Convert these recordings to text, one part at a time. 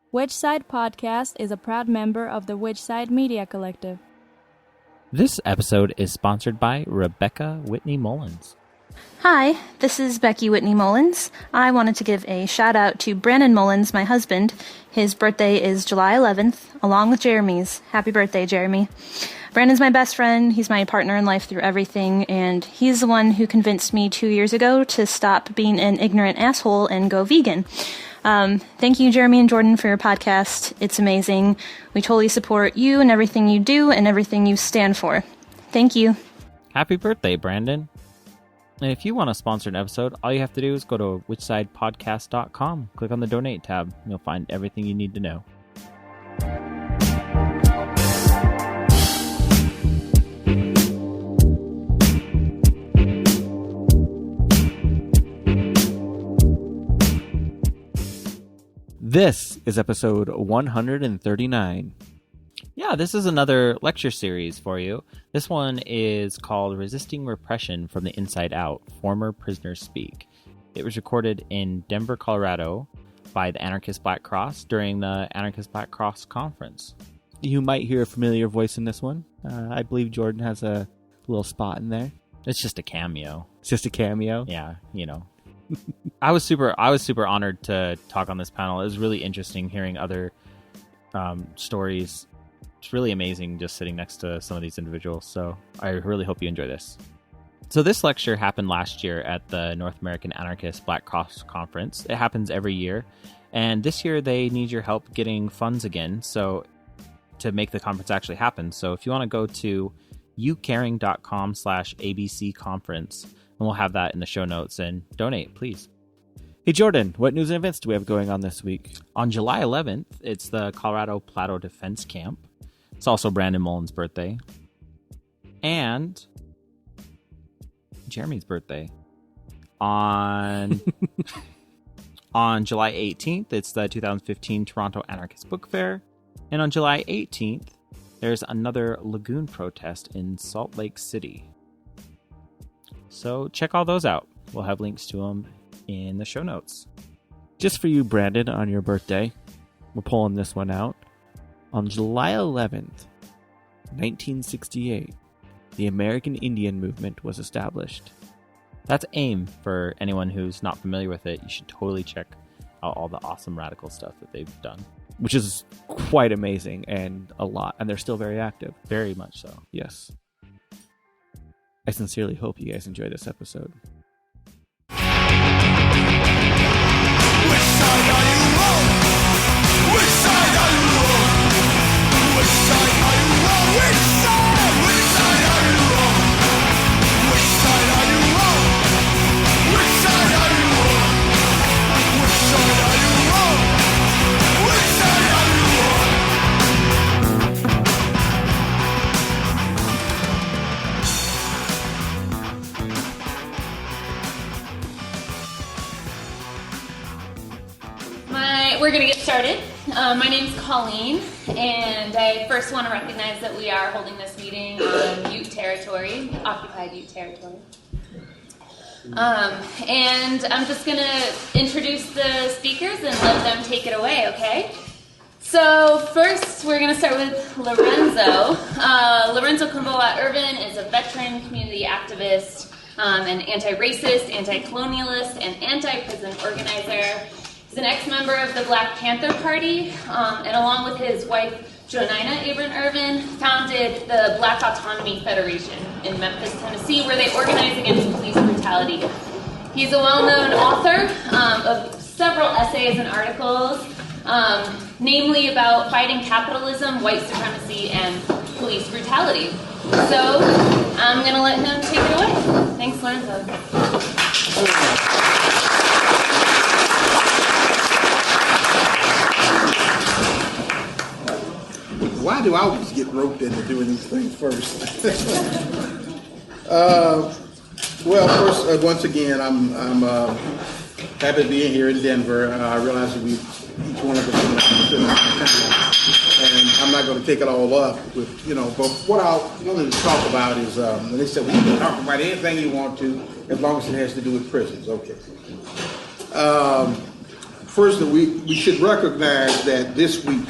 Which Side Podcast is a proud member of the Which Side Media Collective. This episode is sponsored by Rebecca Whitney Mullins. Hi, this is Becky Whitney Mullins. I wanted to give a shout out to Brandon Mullins, my husband. His birthday is July 11th, along with Jeremy's. Happy birthday, Jeremy. Brandon's my best friend. He's my partner in life through everything, and he's the one who convinced me 2 years ago to stop being an ignorant asshole and go vegan. Thank you, Jeremy and Jordan, for your podcast. It's amazing. We totally support you and everything you do and everything you stand for. Thank you. Happy birthday, Brandon. And if you want to sponsor an episode, all you have to do is go to whichsidepodcast.com, click on the donate tab, and you'll find everything you need to know. This is episode 139. Yeah, this is another lecture series for you. This one is called Resisting Repression from the Inside Out, Former Prisoners Speak. It was recorded in Denver, Colorado by the Anarchist Black Cross during the Anarchist Black Cross conference. You might hear a familiar voice in this one. I believe Jordan has a little spot in there. It's just a cameo. It's just a cameo? Yeah, you know. I was super honored to talk on this panel. It was really interesting hearing other stories. It's really amazing just sitting next to some of these individuals. So I really hope you enjoy this. So this lecture happened last year at the North American Anarchist Black Cross Conference. It happens every year. And this year they need your help getting funds again. So to make the conference actually happen. So if you want to go to youcaring.com/ABC conference, and we'll have that in the show notes, and donate, please. Hey, Jordan, what news and events do we have going on this week? On July 11th, it's the Colorado Plateau Defense Camp. It's also Brandon Mullin's birthday. And Jeremy's birthday. On July 18th, it's the 2015 Toronto Anarchist Bookfair. And on July 18th, there's another Lagoon protest in Salt Lake City. So check all those out. We'll have links to them in the show notes. Just for you, Brandon, on your birthday, we're pulling this one out. On July 11th, 1968, the American Indian Movement was established. That's AIM. For anyone who's not familiar with it, you should totally check out all the awesome radical stuff that they've done. Which is quite amazing and a lot. And they're still very active. Very much so. Yes. I sincerely hope you guys enjoy this episode. Which side are you on? Which side are you on? Which side are you on? Which side? Which side are you on? Which side are you on? Which side are you on? Which side are you on? Which side are you on? We're going to get started. My name's Colleen, and I first want to recognize that we are holding this meeting on Ute territory, occupied Ute territory. And I'm just going to introduce the speakers and let them take it away, okay? So first, we're going to start with Lorenzo. Lorenzo Kumboa Irvin is a veteran community activist, an anti-racist, anti-colonialist, and anti-prison organizer. He's an ex-member of the Black Panther Party, and along with his wife, Jonina Abram Irvin, founded the Black Autonomy Federation in Memphis, Tennessee, where they organize against police brutality. He's a well-known author of several essays and articles, namely about fighting capitalism, white supremacy, and police brutality. So I'm going to let him take it away. Thanks, Lorenzo. Why do I always get roped into doing these things first? Well, first, once again, I'm happy to be here in Denver. I realize that each one of us and I'm not going to take it all up with, but what I wanted to talk about is, they said, well, you can talk about anything you want to, as long as it has to do with prisons. Okay. first, we should recognize that this week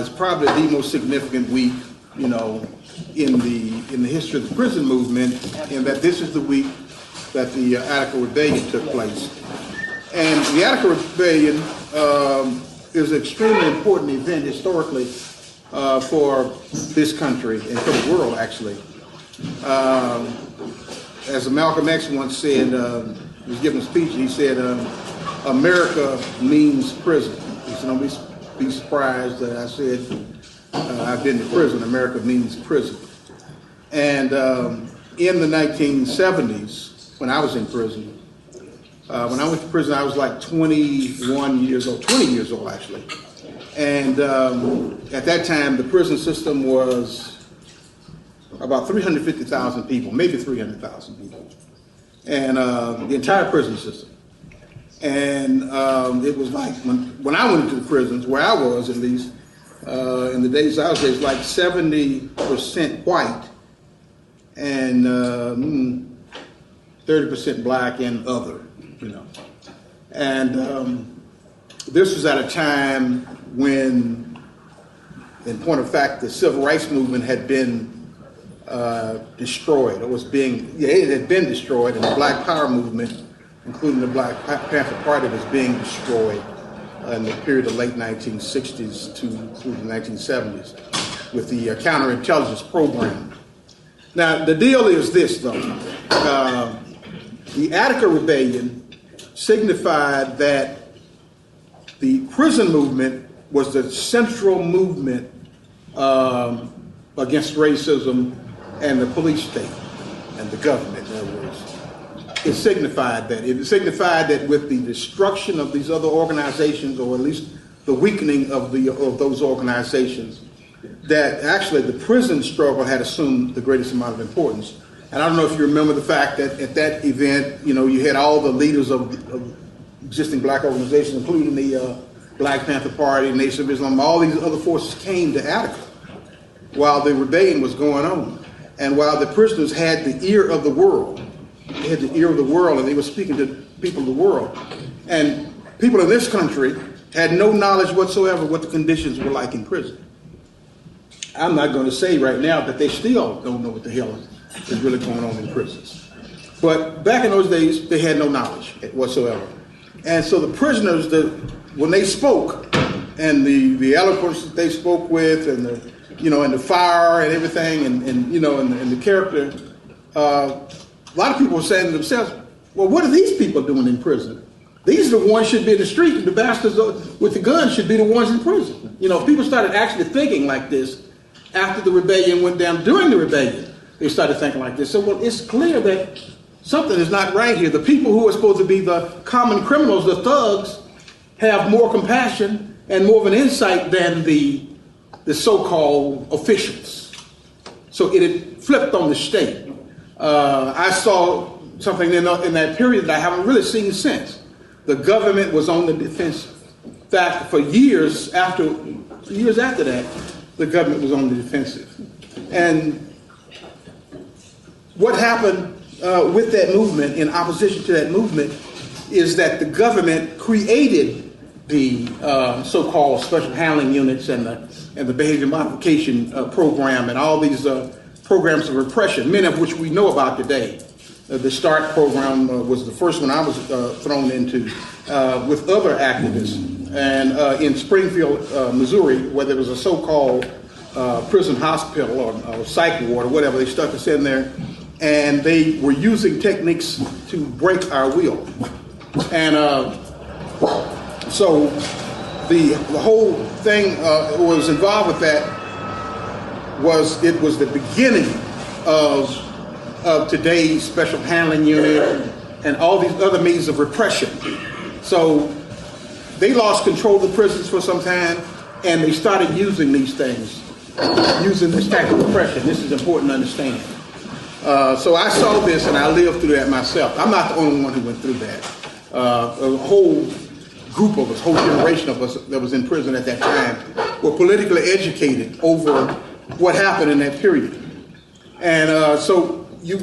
is probably the most significant week, in the history of the prison movement, and that this is the week that the Attica Rebellion took place. And the Attica Rebellion is an extremely important event historically for this country and for the world, actually. As Malcolm X once said, he was giving a speech, he said, America means prison. He said, don't be surprised that I said I've been to prison. America means prison. And in the 1970s, when I was in prison, when I went to prison, I was like 20 years old actually. And at that time, the prison system was about 350,000 people, maybe 300,000 people, and the entire prison system. And it was like, when I went into the prisons, where I was at least, in the days I was there, it was like 70% white and 30% black and other, And this was at a time when, in point of fact, the civil rights movement had been destroyed. It had been destroyed, and the Black Power movement, including the Black Panther Party, was being destroyed in the period of late 1960s through the 1970s with the counterintelligence program. Now, the deal is this, though. The Attica Rebellion signified that the prison movement was the central movement against racism and the police state and the government, in other words. It signified that. It signified that with the destruction of these other organizations, or at least the weakening of those organizations, that actually the prison struggle had assumed the greatest amount of importance. And I don't know if you remember the fact that at that event, you had all the leaders of existing black organizations, including the Black Panther Party, Nation of Islam, all these other forces came to Attica while the rebellion was going on. And while the prisoners had the ear of the world, and they were speaking to people of the world. And people in this country had no knowledge whatsoever what the conditions were like in prison. I'm not going to say right now that they still don't know what the hell is really going on in prisons. But back in those days, they had no knowledge whatsoever. And so the prisoners, when they spoke, and the eloquence that they spoke with, and the fire and everything, and the character, a lot of people were saying to themselves, well, what are these people doing in prison? These are the ones should be in the street, and the bastards with the guns should be the ones in prison. People started actually thinking like this after the rebellion went down. During the rebellion, they started thinking like this. So, well, it's clear that something is not right here. The people who are supposed to be the common criminals, the thugs, have more compassion and more of an insight than the so-called officials. So it had flipped on the state. I saw something in that period that I haven't really seen since. The government was on the defensive. In fact, for years after that, the government was on the defensive. And what happened with that movement, in opposition to that movement, is that the government created the so-called special handling units and the behavior modification program and all these programs of repression, many of which we know about today. The START program was the first one I was thrown into with other activists. And in Springfield, Missouri, where there was a so-called prison hospital or psych ward or whatever, they stuck us in there, and they were using techniques to break our will. And so the whole thing was involved with that. It was the beginning of today's special handling unit and all these other means of repression. So they lost control of the prisons for some time, and they started using these things, using this type of repression. This is important to understand. So I saw this, and I lived through that myself. I'm not the only one who went through that. A whole group of us, whole generation of us that was in prison at that time were politically educated over what happened in that period. And so you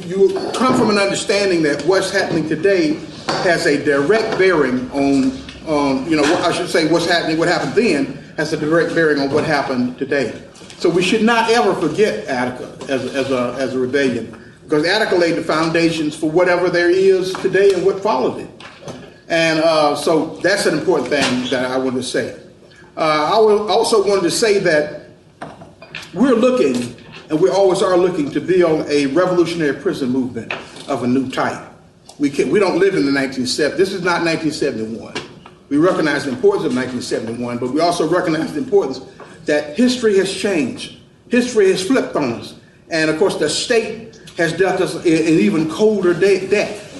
come from an understanding that what's happening today has a direct bearing on I should say what happened then has a direct bearing on what happened today. So we should not ever forget Attica as a rebellion, because Attica laid the foundations for whatever there is today and what followed it. And so that's an important thing that I want to say. I also wanted to say that we're looking, and we always are looking, to build a revolutionary prison movement of a new type. We don't live in the 1970s. This is not 1971. We recognize the importance of 1971, but we also recognize the importance that history has changed. History has flipped on us. And of course, the state has dealt us an even colder death.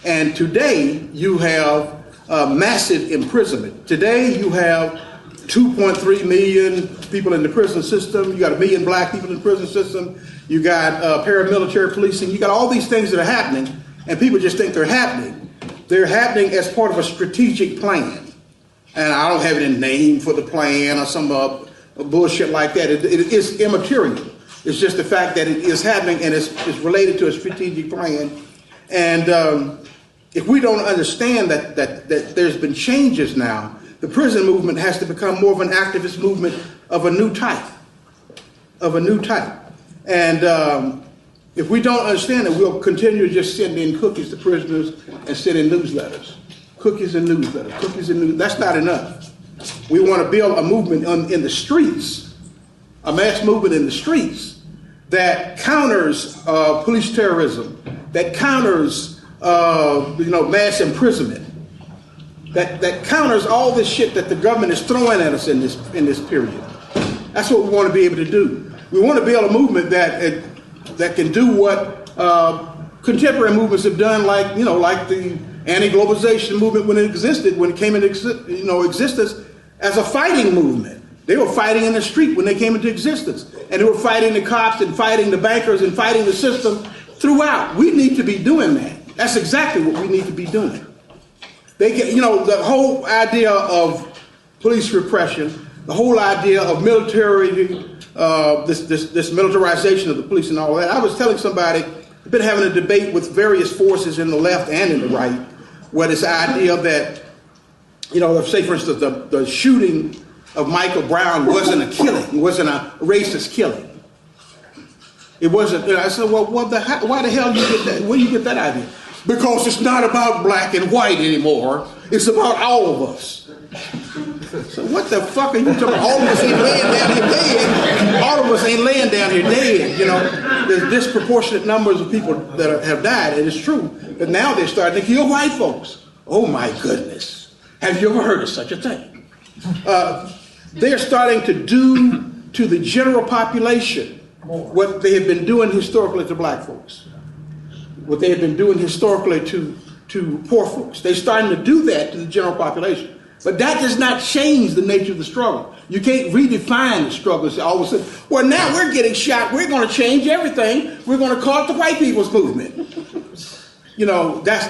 And today, you have massive imprisonment. Today, you have 2.3 million people in the prison system. You got 1 million black people in the prison system. You got paramilitary policing. You got all these things that are happening, and people just think they're happening. They're happening as part of a strategic plan. And I don't have any name for the plan or some bullshit like that. It is immaterial. It's just the fact that it is happening, and it's related to a strategic plan. And if we don't understand that there's been changes now, the prison movement has to become more of an activist movement of a new type. And if we don't understand it, we'll continue to just send in cookies to prisoners and send in newsletters. Cookies and newsletters. That's not enough. We want to build a movement in the streets, a mass movement in the streets that counters police terrorism, that counters mass imprisonment, that counters all this shit that the government is throwing at us in this period. That's what we want to be able to do. We want to build a movement that can do what contemporary movements have done, like the anti-globalization movement when it came into existence as a fighting movement. They were fighting in the street when they came into existence, and they were fighting the cops and fighting the bankers and fighting the system throughout. We need to be doing that. That's exactly what we need to be doing. The whole idea of police repression, the whole idea of military, this militarization of the police and all that. I was telling somebody, I've been having a debate with various forces in the left and in the right, where this idea that, say for instance, the shooting of Michael Brown wasn't a killing, it wasn't a racist killing. It wasn't. I said, well, why the hell do you get that? Where do you get that idea? Because it's not about black and white anymore. It's about all of us. So what the fuck are you talking about? All of us ain't laying down here dead. All of us ain't laying down here dead. There's disproportionate numbers of people that have died, and it's true. But now they're starting to kill white folks. Oh my goodness. Have you ever heard of such a thing? They're starting to do to the general population what they have been doing historically to black folks. What they have been doing historically to poor folks. They're starting to do that to the general population. But that does not change the nature of the struggle. You can't redefine the struggle. So all of a sudden, well, now we're getting shot. We're going to change everything. We're going to call it the white people's movement. That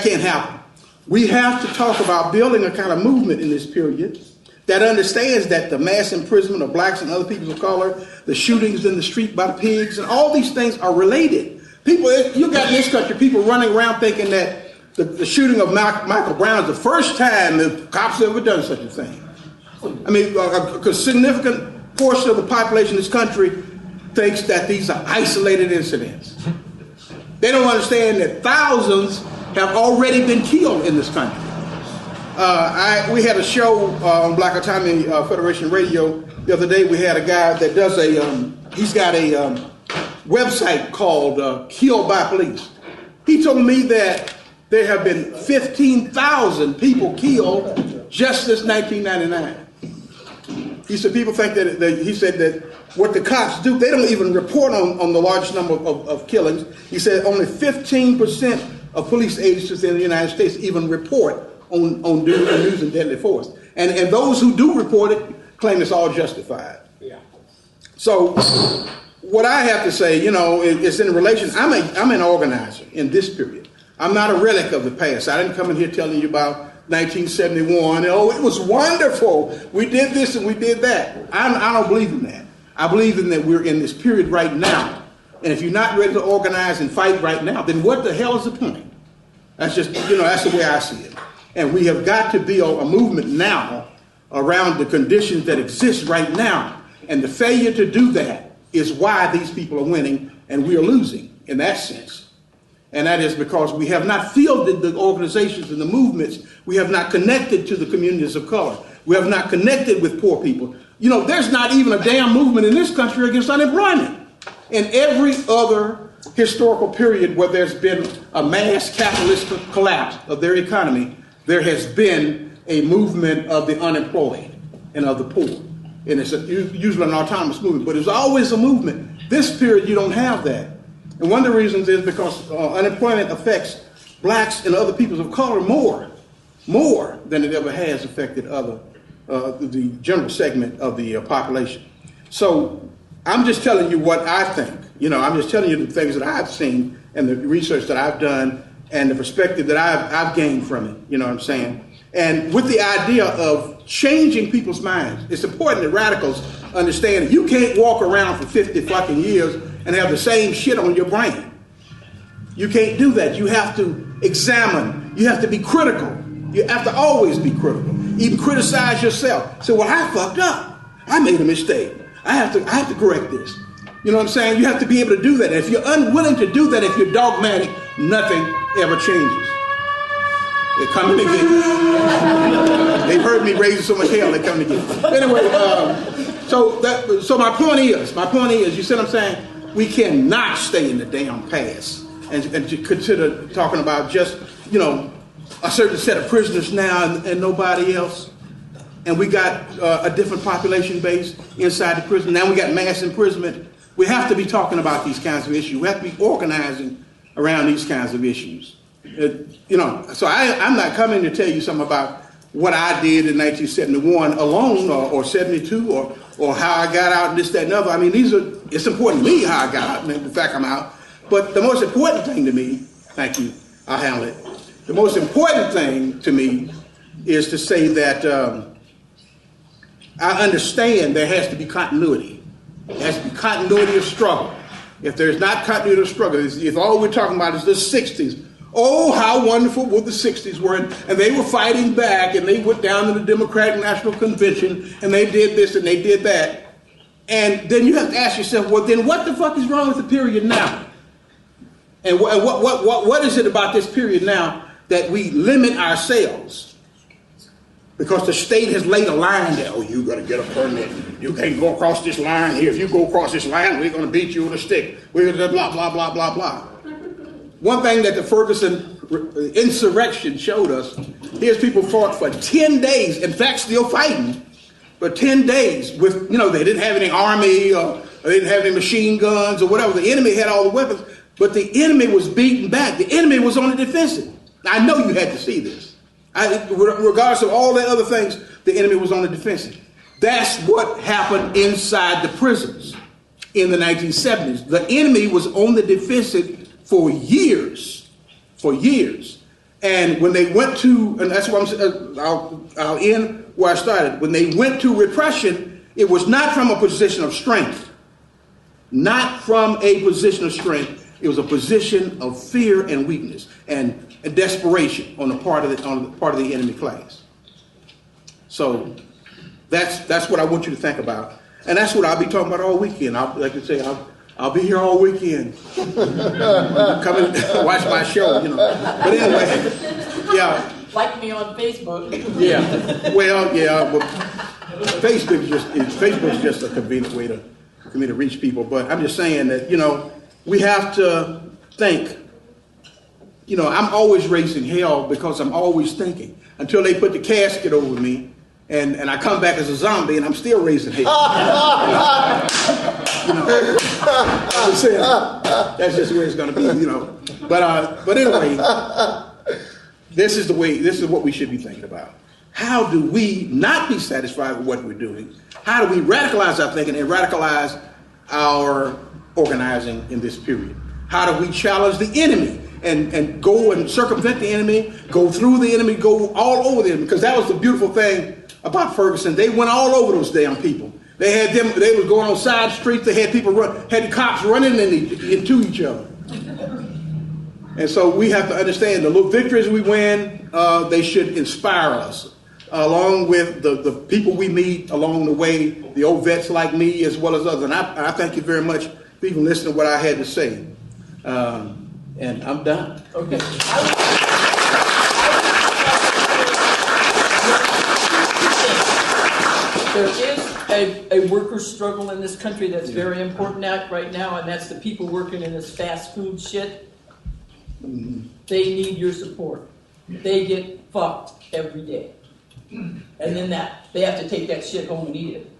can't happen. We have to talk about building a kind of movement in this period that understands that the mass imprisonment of blacks and other people of color, the shootings in the street by pigs, and all these things are related. You got in this country people running around thinking that the shooting of Michael Brown is the first time the cops have ever done such a thing. I mean, a significant portion of the population of this country thinks that these are isolated incidents. They don't understand that thousands have already been killed in this country. We had a show on Black Autonomy Federation Radio the other day. We had a guy that does he's got a website called Killed by Police. He told me that there have been 15,000 people killed just since 1999. He said people think that what the cops do, they don't even report on the large number of killings. He said only 15% of police agencies in the United States even report on using deadly force. And those who do report it claim it's all justified. Yeah. So what I have to say, is in relation, I'm an organizer in this period. I'm not a relic of the past. I didn't come in here telling you about 1971. Oh, it was wonderful. We did this and we did that. I don't believe in that. I believe in that we're in this period right now. And if you're not ready to organize and fight right now, then what the hell is the point? That's just, that's the way I see it. And we have got to build a movement now around the conditions that exist right now. And the failure to do that is why these people are winning and we are losing in that sense. And that is because we have not fielded the organizations and the movements. We have not connected to the communities of color. We have not connected with poor people. You know, there's not even a damn movement in this country against unemployment. In every other historical period where there's been a mass capitalist collapse of their economy, there has been a movement of the unemployed and of the poor. And it's usually an autonomous movement, but it's always a movement. This period, you don't have that. And one of the reasons is because unemployment affects blacks and other peoples of color more than it ever has affected the general segment of the population. So I'm just telling you what I think. You know, I'm just telling you the things that I've seen and the research that I've done and the perspective that I've gained from it. You know what I'm saying? And with the idea of changing people's minds, it's important that radicals understand that you can't walk around for 50 fucking years and have the same shit on your brain. You can't do that. You have to examine. You have to be critical. You have to always be critical. Even criticize yourself. Say, well, I fucked up. I made a mistake. I have to correct this. You know what I'm saying? You have to be able to do that. And if you're unwilling to do that, if you're dogmatic, nothing ever changes. They're coming again. They've heard me raising so much hell, they're coming again. Anyway, so my point is, you see what I'm saying? We cannot stay in the damn past and to consider talking about just, you know, a certain set of prisoners now and nobody else. And we got a different population base inside the prison. Now we got mass imprisonment. We have to be talking about these kinds of issues. We have to be organizing around these kinds of issues. You know, so I'm not coming to tell you something about what I did in 1971 alone or 72 or how I got out and this, that, and other. I mean, it's important to me how I got out and the fact I'm out. But the most important thing to me, thank you, I'll handle it. The most important thing to me is to say that I understand there has to be continuity. There has to be continuity of struggle. If there's not continuity of struggle, if all we're talking about is the 60s, oh, how wonderful what the 60s were. And they were fighting back, and they went down to the Democratic National Convention, and they did this and they did that. And then you have to ask yourself, well, then what the fuck is wrong with the period now? And what is it about this period now that we limit ourselves? Because the state has laid a line there. Oh, you got to get a permit. You can't go across this line here. If you go across this line, we're going to beat you with a stick. We're going to blah, blah, blah, blah, blah. One thing that the Ferguson insurrection showed us, here's people fought for 10 days, in fact, still fighting for 10 days with, you know, they didn't have any army or they didn't have any machine guns or whatever. The enemy had all the weapons, but the enemy was beaten back. The enemy was on the defensive. Now, I know you had to see this. Regardless of all the other things, the enemy was on the defensive. That's what happened inside the prisons in the 1970s. The enemy was on the defensive for years. And when they went to, and that's what I'll end where I started. When they went to repression, it was not from a position of strength. Not from a position of strength. It was a position of fear and weakness and desperation on the part of the enemy class. So that's what I want you to think about, and that's what I'll be talking about all weekend. I'll be here all weekend. Come and watch my show, you know. But anyway, yeah. Like me on Facebook. Yeah. Well, yeah. But Facebook's just a convenient way for me to reach people. But I'm just saying that, you know, we have to think. You know, I'm always raising hell because I'm always thinking until they put the casket over me and I come back as a zombie and I'm still raising hell. You know, I'm just saying, that's just the way it's going to be, you know. But anyway, this is what we should be thinking about. How do we not be satisfied with what we're doing? How do we radicalize our thinking and radicalize our organizing in this period? How do we challenge the enemy and go and circumvent the enemy, go through the enemy, go all over them? Because that was the beautiful thing about Ferguson. They went all over those damn people. They were going on side streets. They had the cops running into each other. And so we have to understand the little victories we win, they should inspire us, along with the people we meet along the way, the old vets like me as well as others. And I thank you very much for even listening to what I had to say. And I'm done. Okay. There is a worker struggle in this country that's very important right now, and that's the people working in this fast food shit. They need your support. They get fucked every day. And then they have to take that shit home and eat it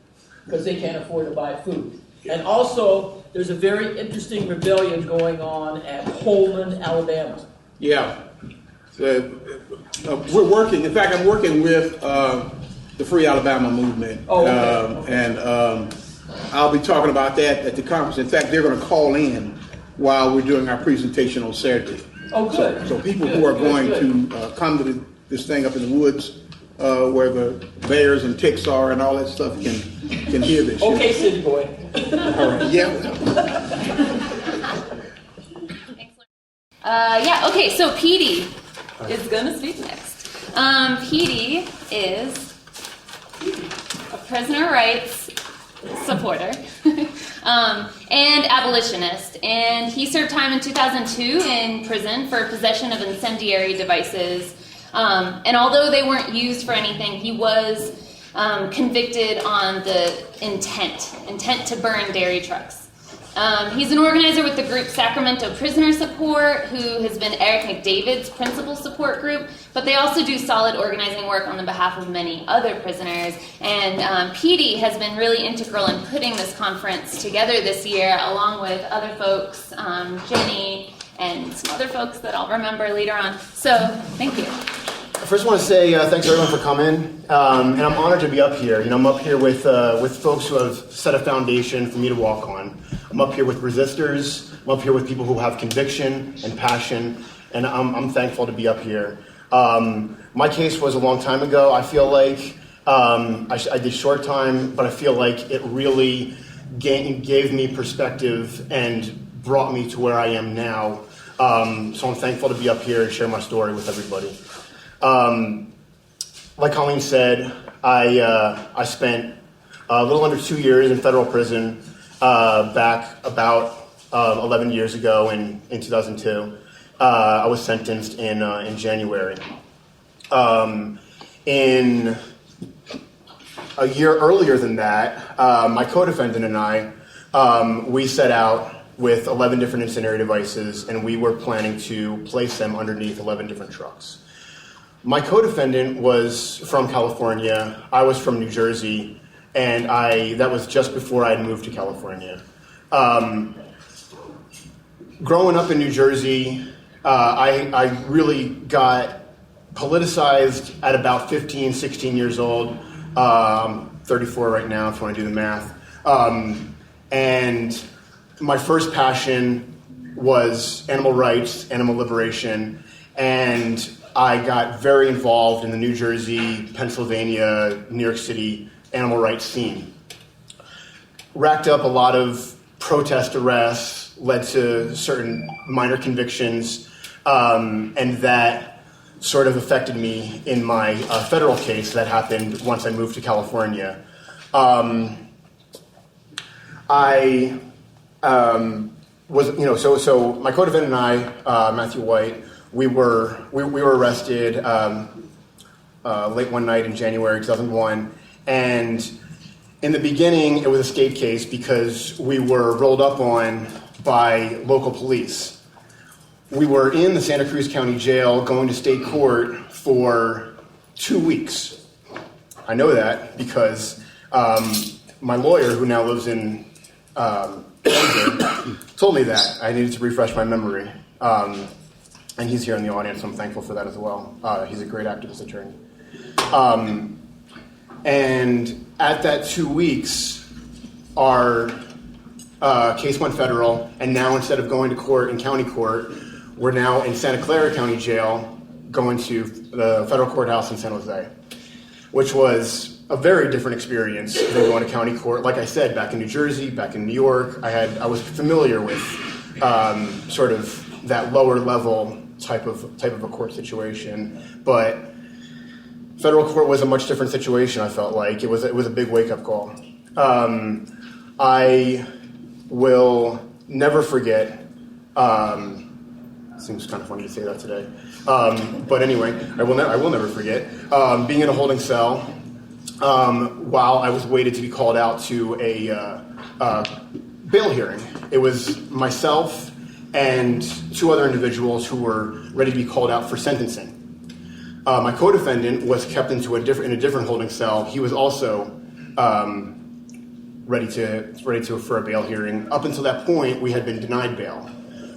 because they can't afford to buy food. And also, there's a very interesting rebellion going on at Holman, Alabama. Yeah. So, we're working. In fact, I'm working with the Free Alabama movement. Oh, okay. And I'll be talking about that at the conference. In fact, they're going to call in while we're doing our presentation on Saturday. Oh, good. So people who are going to come to this thing up in the woods where the bears and ticks are and all that stuff can hear this. Okay, city boy. All right. Yeah. Okay, so Petey is going to speak next. Petey is a prisoner rights supporter and abolitionist, and he served time in 2002 in prison for possession of incendiary devices, and although they weren't used for anything, he was convicted on the intent to burn dairy trucks. He's an organizer with the group Sacramento Prisoner Support, who has been Eric McDavid's principal support group, but they also do solid organizing work on the behalf of many other prisoners. And Petey has been really integral in putting this conference together this year, along with other folks, Jenny, and some other folks that I'll remember later on. So, thank you. I first want to say thanks everyone for coming, and I'm honored to be up here. I'm up here with folks who have set a foundation for me to walk on. I'm up here with resistors. I'm up here with people who have conviction and passion, and I'm thankful to be up here. My case was a long time ago. I feel like I did short time, but I feel like it really gave me perspective and brought me to where I am now. So I'm thankful to be up here and share my story with everybody. Like Colleen said, I spent a little under 2 years in federal prison back about 11 years ago in 2002. I was sentenced in January. In a year earlier than that, my co-defendant and I, we set out with 11 different incendiary devices, and we were planning to place them underneath 11 different trucks. My co-defendant was from California. I was from New Jersey, and that was just before I had moved to California. Growing up in New Jersey, I really got politicized at about 15, 16 years old. I'm 34 right now, if you want to do the math. And my first passion was animal rights, animal liberation, and I got very involved in the New Jersey, Pennsylvania, New York City animal rights scene. Racked up a lot of protest arrests, led to certain minor convictions, and that sort of affected me in my federal case that happened once I moved to California. I was, so my co-defendant and I, Matthew White, we were arrested late one night in January 2001, and in the beginning it was a state case because we were rolled up on by local police. We were in the Santa Cruz County Jail going to state court for 2 weeks. I know that because my lawyer, who now lives in Denver, told me that. I needed to refresh my memory. And he's here in the audience, so I'm thankful for that as well. He's a great activist attorney. And at that 2 weeks, our case went federal, and now instead of going to court in county court, we're now in Santa Clara County Jail, going to the federal courthouse in San Jose, which was a very different experience than going to county court. Like I said, back in New Jersey, back in New York, I was familiar with sort of that lower level type of a court situation. But federal court was a much different situation. I felt like it was a big wake up call. I will never forget. Seems kind of funny to say that today, but anyway, I will never forget being in a holding cell while I was waited to be called out to a bail hearing. It was myself and two other individuals who were ready to be called out for sentencing. My co-defendant was kept in a different holding cell. He was also ready for a bail hearing. Up until that point, we had been denied bail.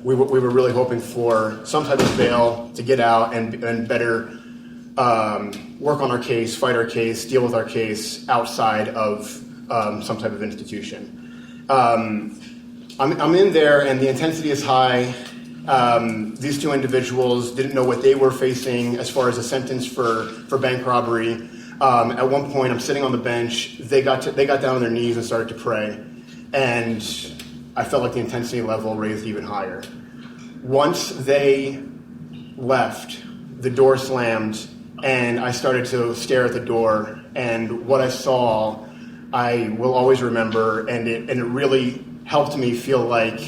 We were really hoping for some type of bail to get out and better work on our case, fight our case, deal with our case outside of some type of institution. I'm in there, and the intensity is high. These two individuals didn't know what they were facing as far as a sentence for bank robbery. At one point, I'm sitting on the bench. They got down on their knees and started to pray, and I felt like the intensity level raised even higher. Once they left, the door slammed, and I started to stare at the door. And what I saw, I will always remember, and it really helped me feel like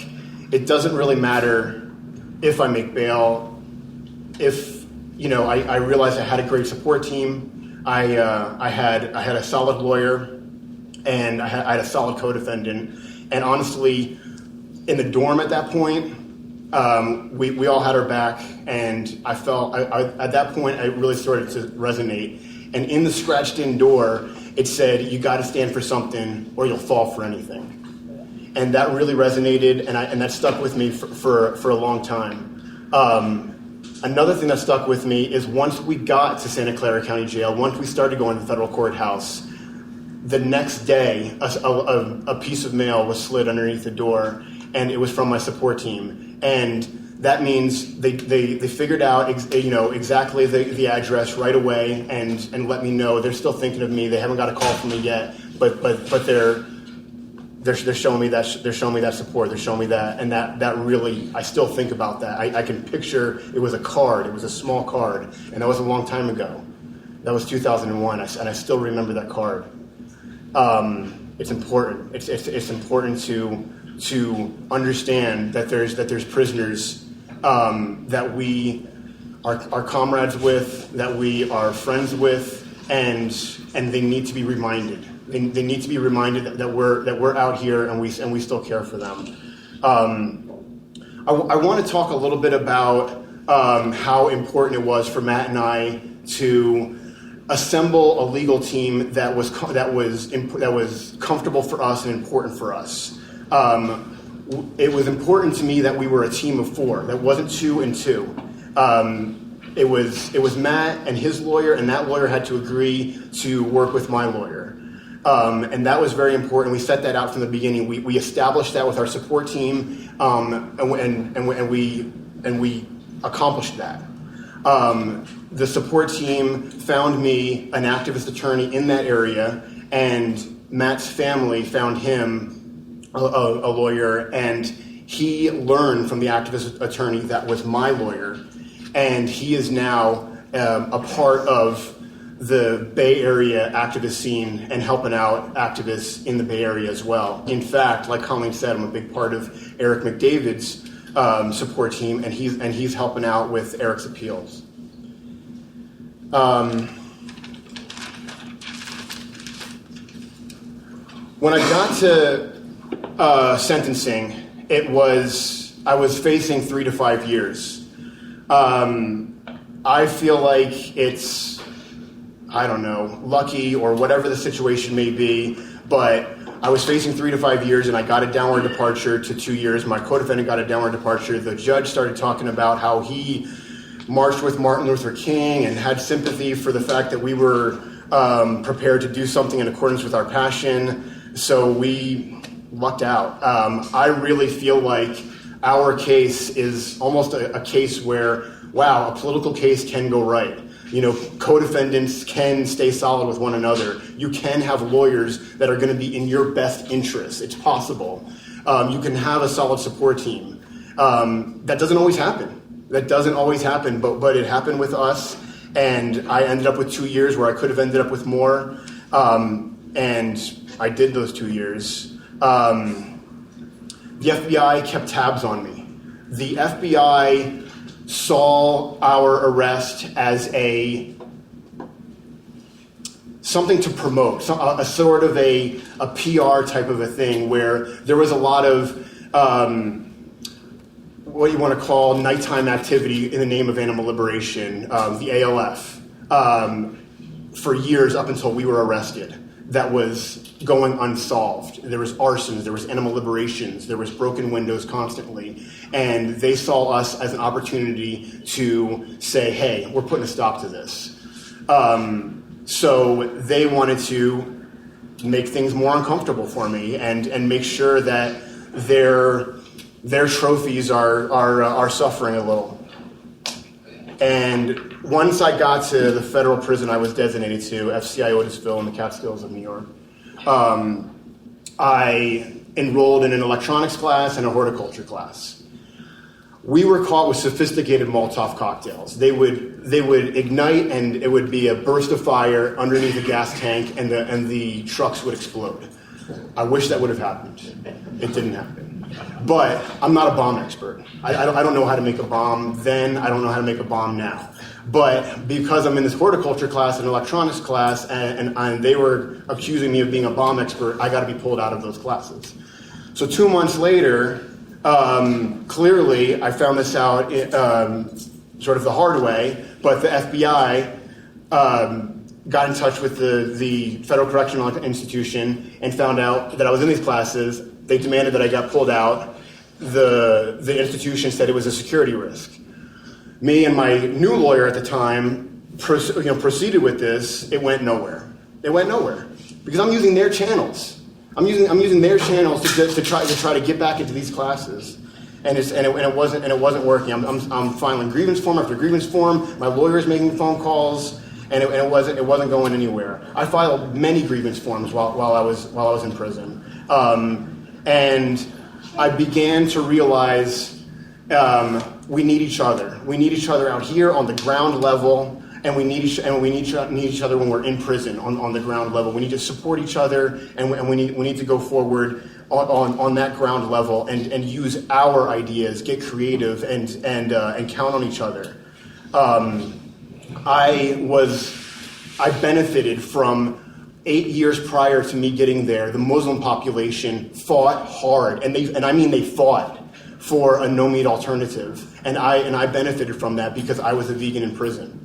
it doesn't really matter if I make bail. If I realized I had a great support team. I had a solid lawyer, and I had a solid co-defendant. And honestly, in the dorm at that point, we all had our back, and I felt at that point I really started to resonate. And in the scratched-in door, it said, "You got to stand for something, or you'll fall for anything." And that really resonated, and that stuck with me for a long time. Another thing that stuck with me is once we got to Santa Clara County Jail, once we started going to the federal courthouse, the next day a piece of mail was slid underneath the door, and it was from my support team. And that means they figured out exactly the address right away and let me know they're still thinking of me. They haven't got a call from me yet, but they're showing me that support. They're showing me that, and that really, I still think about that. I can picture it was a card. It was a small card, and that was a long time ago. That was 2001, and I still remember that card. It's important. It's important to understand that there's prisoners that we are comrades with, that we are friends with, and they need to be reminded. They need to be reminded that we're out here and we still care for them. I want to talk a little bit about how important it was for Matt and I to assemble a legal team that was comfortable for us and important for us. It was important to me that we were a team of four. That wasn't 2 and 2. It was Matt and his lawyer, and that lawyer had to agree to work with my lawyer. And that was very important. We set that out from the beginning. We established that with our support team, and we accomplished that. The support team found me an activist attorney in that area, and Matt's family found him a lawyer, and he learned from the activist attorney that was my lawyer, and he is now a part of the Bay Area activist scene and helping out activists in the Bay Area as well. In fact, like Colleen said, I'm a big part of Eric McDavid's support team, and he's helping out with Eric's appeals. When I got to sentencing, I was facing 3 to 5 years. I feel like it's, I don't know, lucky or whatever the situation may be, but I was facing 3 to 5 years, and I got a downward departure to 2 years. My co-defendant got a downward departure. The judge started talking about how he marched with Martin Luther King and had sympathy for the fact that we were prepared to do something in accordance with our passion. So we lucked out. I really feel like our case is almost a case where, wow, a political case can go right. Co-defendants can stay solid with one another. You can have lawyers that are going to be in your best interest. It's possible. You can have a solid support team. That doesn't always happen. But it happened with us, and I ended up with 2 years where I could have ended up with more, and I did those 2 years. The FBI kept tabs on me. The FBI saw our arrest as something to promote, a sort of a PR type of a thing where there was a lot of what you want to call nighttime activity in the name of animal liberation, the ALF, for years up until we were arrested. That was going unsolved. There was arsons, there was animal liberations, there was broken windows constantly, and they saw us as an opportunity to say, hey, we're putting a stop to this. So they wanted to make things more uncomfortable for me and make sure that their trophies are suffering a little. And once I got to the federal prison I was designated to, FCI Otisville in the Catskills of New York, I enrolled in an electronics class and a horticulture class. We were caught with sophisticated Molotov cocktails. They would ignite, and it would be a burst of fire underneath a gas tank, and the trucks would explode. I wish that would have happened. It didn't happen. But I'm not a bomb expert. I don't know how to make a bomb then. I don't know how to make a bomb now. But because I'm in this horticulture class and electronics class, and they were accusing me of being a bomb expert, I got to be pulled out of those classes. So 2 months later, clearly I found this out sort of the hard way, but the FBI got in touch with the Federal Correctional Institution and found out that I was in these classes. They demanded that I got pulled out. The institution said it was a security risk. Me and my new lawyer at the time proceeded with this. It went nowhere. Because I'm using their channels. I'm using their channels to try to get back into these classes, and it wasn't working. I'm filing grievance form after grievance form. My lawyer is making phone calls, and it wasn't going anywhere. I filed many grievance forms while I was in prison, and I began to realize we need each other. We need each other out here on the ground level. And we need each other when we're in prison on the ground level. We need to support each other, and we need to go forward on that ground level and use our ideas, get creative, and count on each other. I benefited from 8 years prior to me getting there. The Muslim population fought hard, and they fought for a no-meat alternative, and I benefited from that because I was a vegan in prison.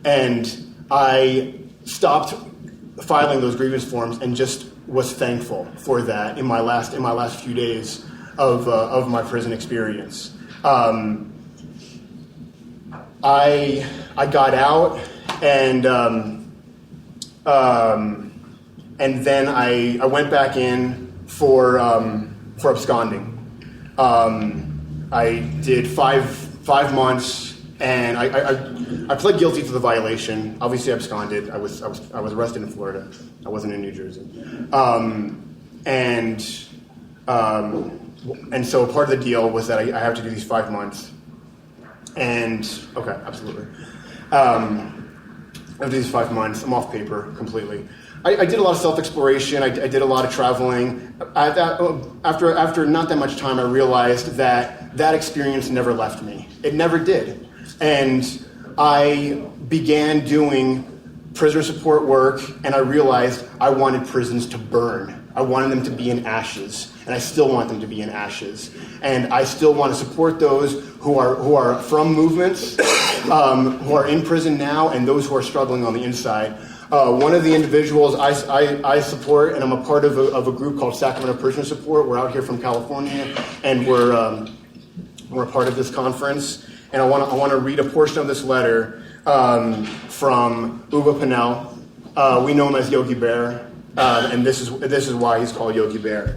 And I stopped filing those grievance forms and just was thankful for that in my last few days of my prison experience. I got out and then I went back in for absconding. I did five months. And I pled guilty to the violation. Obviously, I absconded. I was arrested in Florida. I wasn't in New Jersey. And so part of the deal was that I have to do these 5 months. And okay, absolutely. I have to do these 5 months. I'm off paper completely. I did a lot of self-exploration. I did a lot of traveling. After not that much time, I realized that experience never left me. It never did. And I began doing prisoner support work, and I realized I wanted prisons to burn. I wanted them to be in ashes, and I still want them to be in ashes. And I still want to support those who are from movements, who are in prison now, and those who are struggling on the inside. One of the individuals I support, and I'm a part of a group called Sacramento Prisoner Support. We're out here from California, and we're a part of this conference. And I want to read a portion of this letter from Ugo Pinel. We know him as Yogi Bear, and this is why he's called Yogi Bear.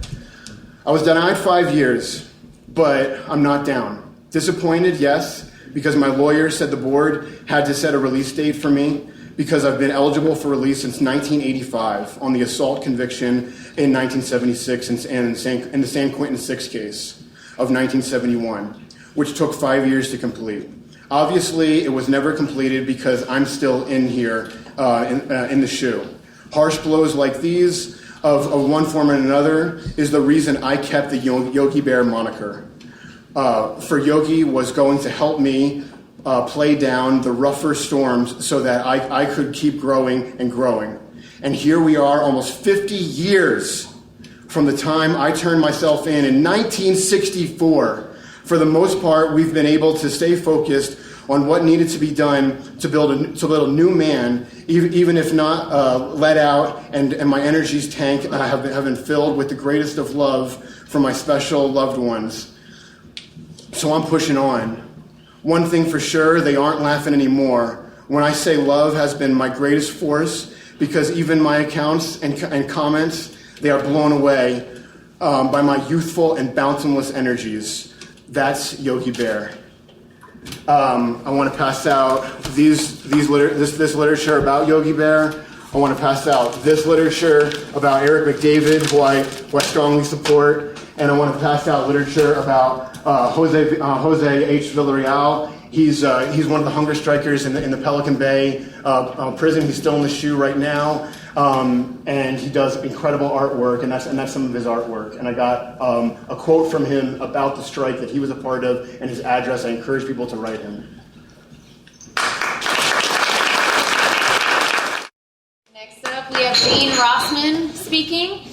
I was denied 5 years, but I'm not down. Disappointed, yes, because my lawyer said the board had to set a release date for me because I've been eligible for release since 1985 on the assault conviction in 1976 and in the San Quentin 6 case. of 1971, which took 5 years to complete. Obviously, it was never completed because I'm still in here in the shoe. Harsh blows like these of one form and another is the reason I kept the Yogi Bear moniker. For Yogi was going to help me play down the rougher storms so that I could keep growing and growing. And here we are almost 50 years from the time I turned myself in 1964. For the most part, we've been able to stay focused on what needed to be done to build a new man, even if not let out, and my energies tank have been filled with the greatest of love for my special loved ones. So I'm pushing on. One thing for sure, they aren't laughing anymore. When I say love has been my greatest force, because even my accounts and comments, they are blown away by my youthful and boundless energies. That's Yogi Bear. I want to pass out this literature about Yogi Bear. I want to pass out this literature about Eric McDavid, who I strongly support, and I want to pass out literature about Jose H. Villarreal. He's one of the hunger strikers in the Pelican Bay prison. He's still in the shoe right now, and he does incredible artwork, and that's some of his artwork. And I got a quote from him about the strike that he was a part of, and his address. I encourage people to write him. Next up, we have Dane Rossman speaking.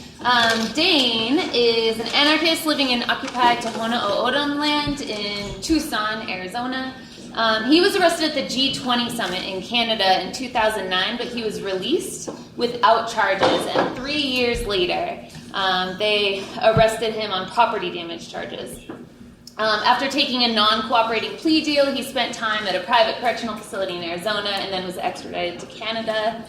Dane is an anarchist living in occupied Tohono O'odham land in Tucson, Arizona. He was arrested at the G20 summit in Canada in 2009, but he was released without charges. And 3 years later, they arrested him on property damage charges. After taking a non-cooperating plea deal, he spent time at a private correctional facility in Arizona and then was extradited to Canada.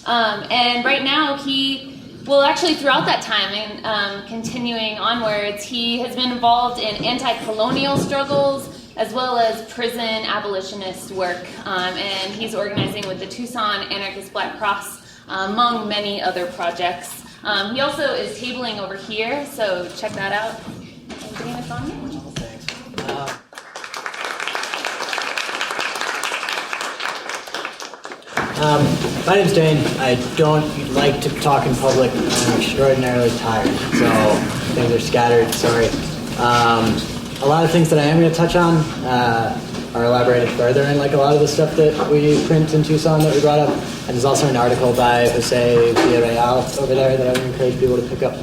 And right now, actually throughout that time and continuing onwards, he has been involved in anti-colonial struggles as well as prison abolitionist work. And he's organizing with the Tucson Anarchist Black Cross, among many other projects. He also is tabling over here, so check that out. And Dane, it's on you. Thanks. My name's Dane. I don't like to talk in public. I'm extraordinarily tired, so things are scattered. Sorry. A lot of things that I am going to touch on are elaborated further in like a lot of the stuff that we print in Tucson that we brought up. And there's also an article by Jose Villarreal over there that I would encourage people to pick up.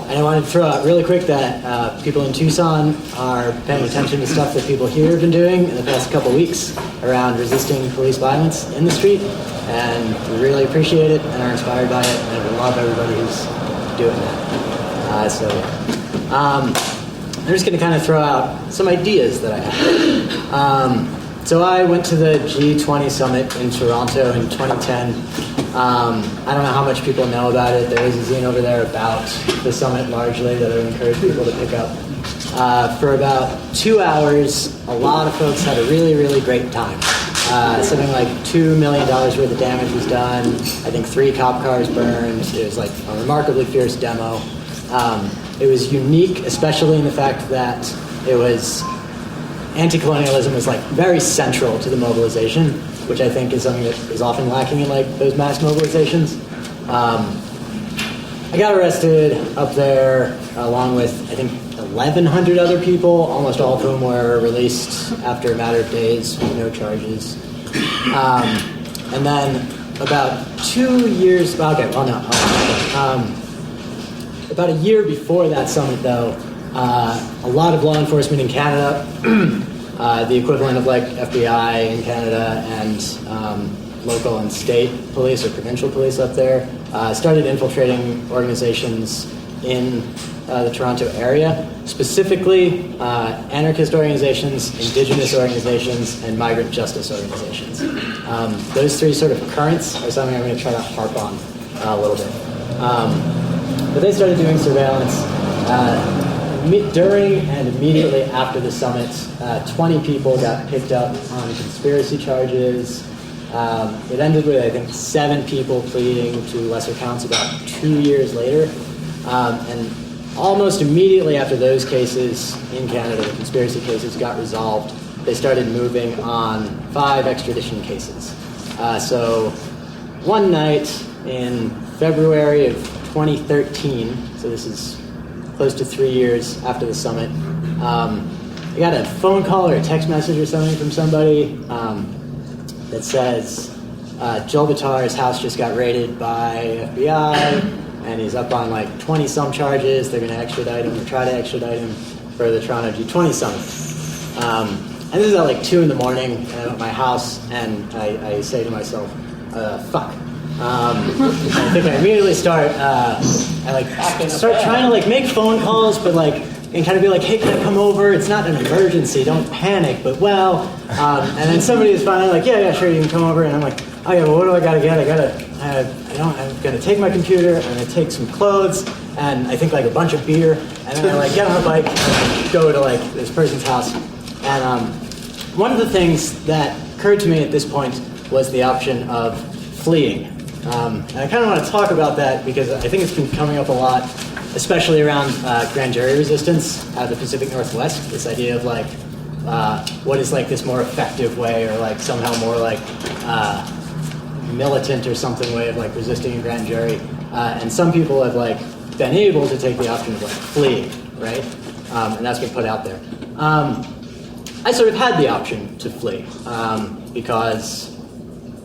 And I wanted to throw out really quick that people in Tucson are paying attention to stuff that people here have been doing in the past couple weeks around resisting police violence in the street. And we really appreciate it and are inspired by it. And we love everybody who's doing that. I'm just going to kind of throw out some ideas that I have. So I went to the G20 summit in Toronto in 2010. I don't know how much people know about it. There is a zine over there about the summit largely that I would encourage people to pick up. For about 2 hours, a lot of folks had a really, really great time. Something like $2 million worth of damage was done. I think 3 cop cars burned. It was like a remarkably fierce demo. It was unique, especially in the fact that it was anti-colonialism was like very central to the mobilization, which I think is something that is often lacking in like those mass mobilizations. I got arrested up there along with I think 1,100 other people, almost all of whom were released after a matter of days with no charges. And then about 2 years, about a year before that summit, though, a lot of law enforcement in Canada, the equivalent of like FBI in Canada and local and state police or provincial police up there, started infiltrating organizations in the Toronto area, specifically anarchist organizations, indigenous organizations, and migrant justice organizations. Those 3 sort of currents are something I'm going to try to harp on a little bit. But they started doing surveillance during and immediately after the summit. 20 people got picked up on conspiracy charges. It ended with, I think, 7 people pleading to lesser counts about 2 years later. And almost immediately after those cases in Canada, the conspiracy cases got resolved, they started moving on 5 extradition cases. So one night in February of 2013, so this is close to 3 years after the summit, I got a phone call or a text message or something from somebody that says Joel Batar's house just got raided by FBI, and he's up on like 20-some charges. They're going to extradite him or try to extradite him for the Toronto G20 summit. And this is at like 2 in the morning, and I'm at my house, and I say to myself, fuck. I think I immediately start trying to like make phone calls, but like, and kind of be like, hey, can I come over? It's not an emergency, don't panic, but and then somebody is finally like, yeah, sure, you can come over, and I'm like, oh yeah, well, what do I gotta get? I'm gonna take my computer, I'm gonna take some clothes, and I think like a bunch of beer, and then I like get on a bike and go to like this person's house. And one of the things that occurred to me at this point was the option of fleeing. And I kind of want to talk about that because I think it's been coming up a lot, especially around grand jury resistance out of the Pacific Northwest. This idea of like, what is like this more effective way, or like somehow more like militant or something way of like resisting a grand jury. And some people have like been able to take the option of like fleeing, right? And that's been put out there. I sort of had the option to flee because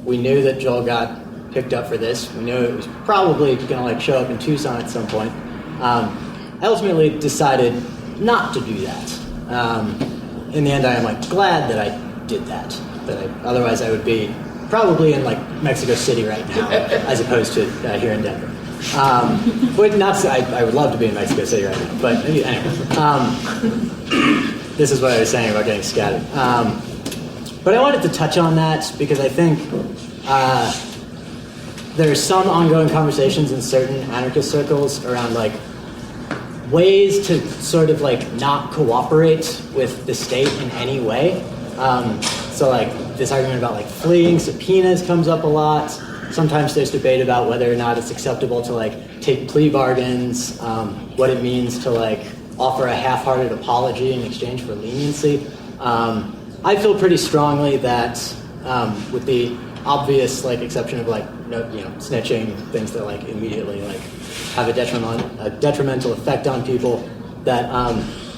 we knew that Joel got picked up for this. We knew it was probably going to like show up in Tucson at some point. I ultimately decided not to do that. In the end, I am like glad that I did that. Otherwise, I would be probably in like Mexico City right now, as opposed to here in Denver. But not. I would love to be in Mexico City right now. But anyway. This is what I was saying about getting scattered. But I wanted to touch on that because I think there's some ongoing conversations in certain anarchist circles around like ways to sort of like not cooperate with the state in any way. So like this argument about like fleeing subpoenas comes up a lot. Sometimes there's debate about whether or not it's acceptable to like take plea bargains, what it means to like offer a half-hearted apology in exchange for leniency. I feel pretty strongly that, with the obvious like exception of like snitching, things that like immediately like have a detrimental effect on people, that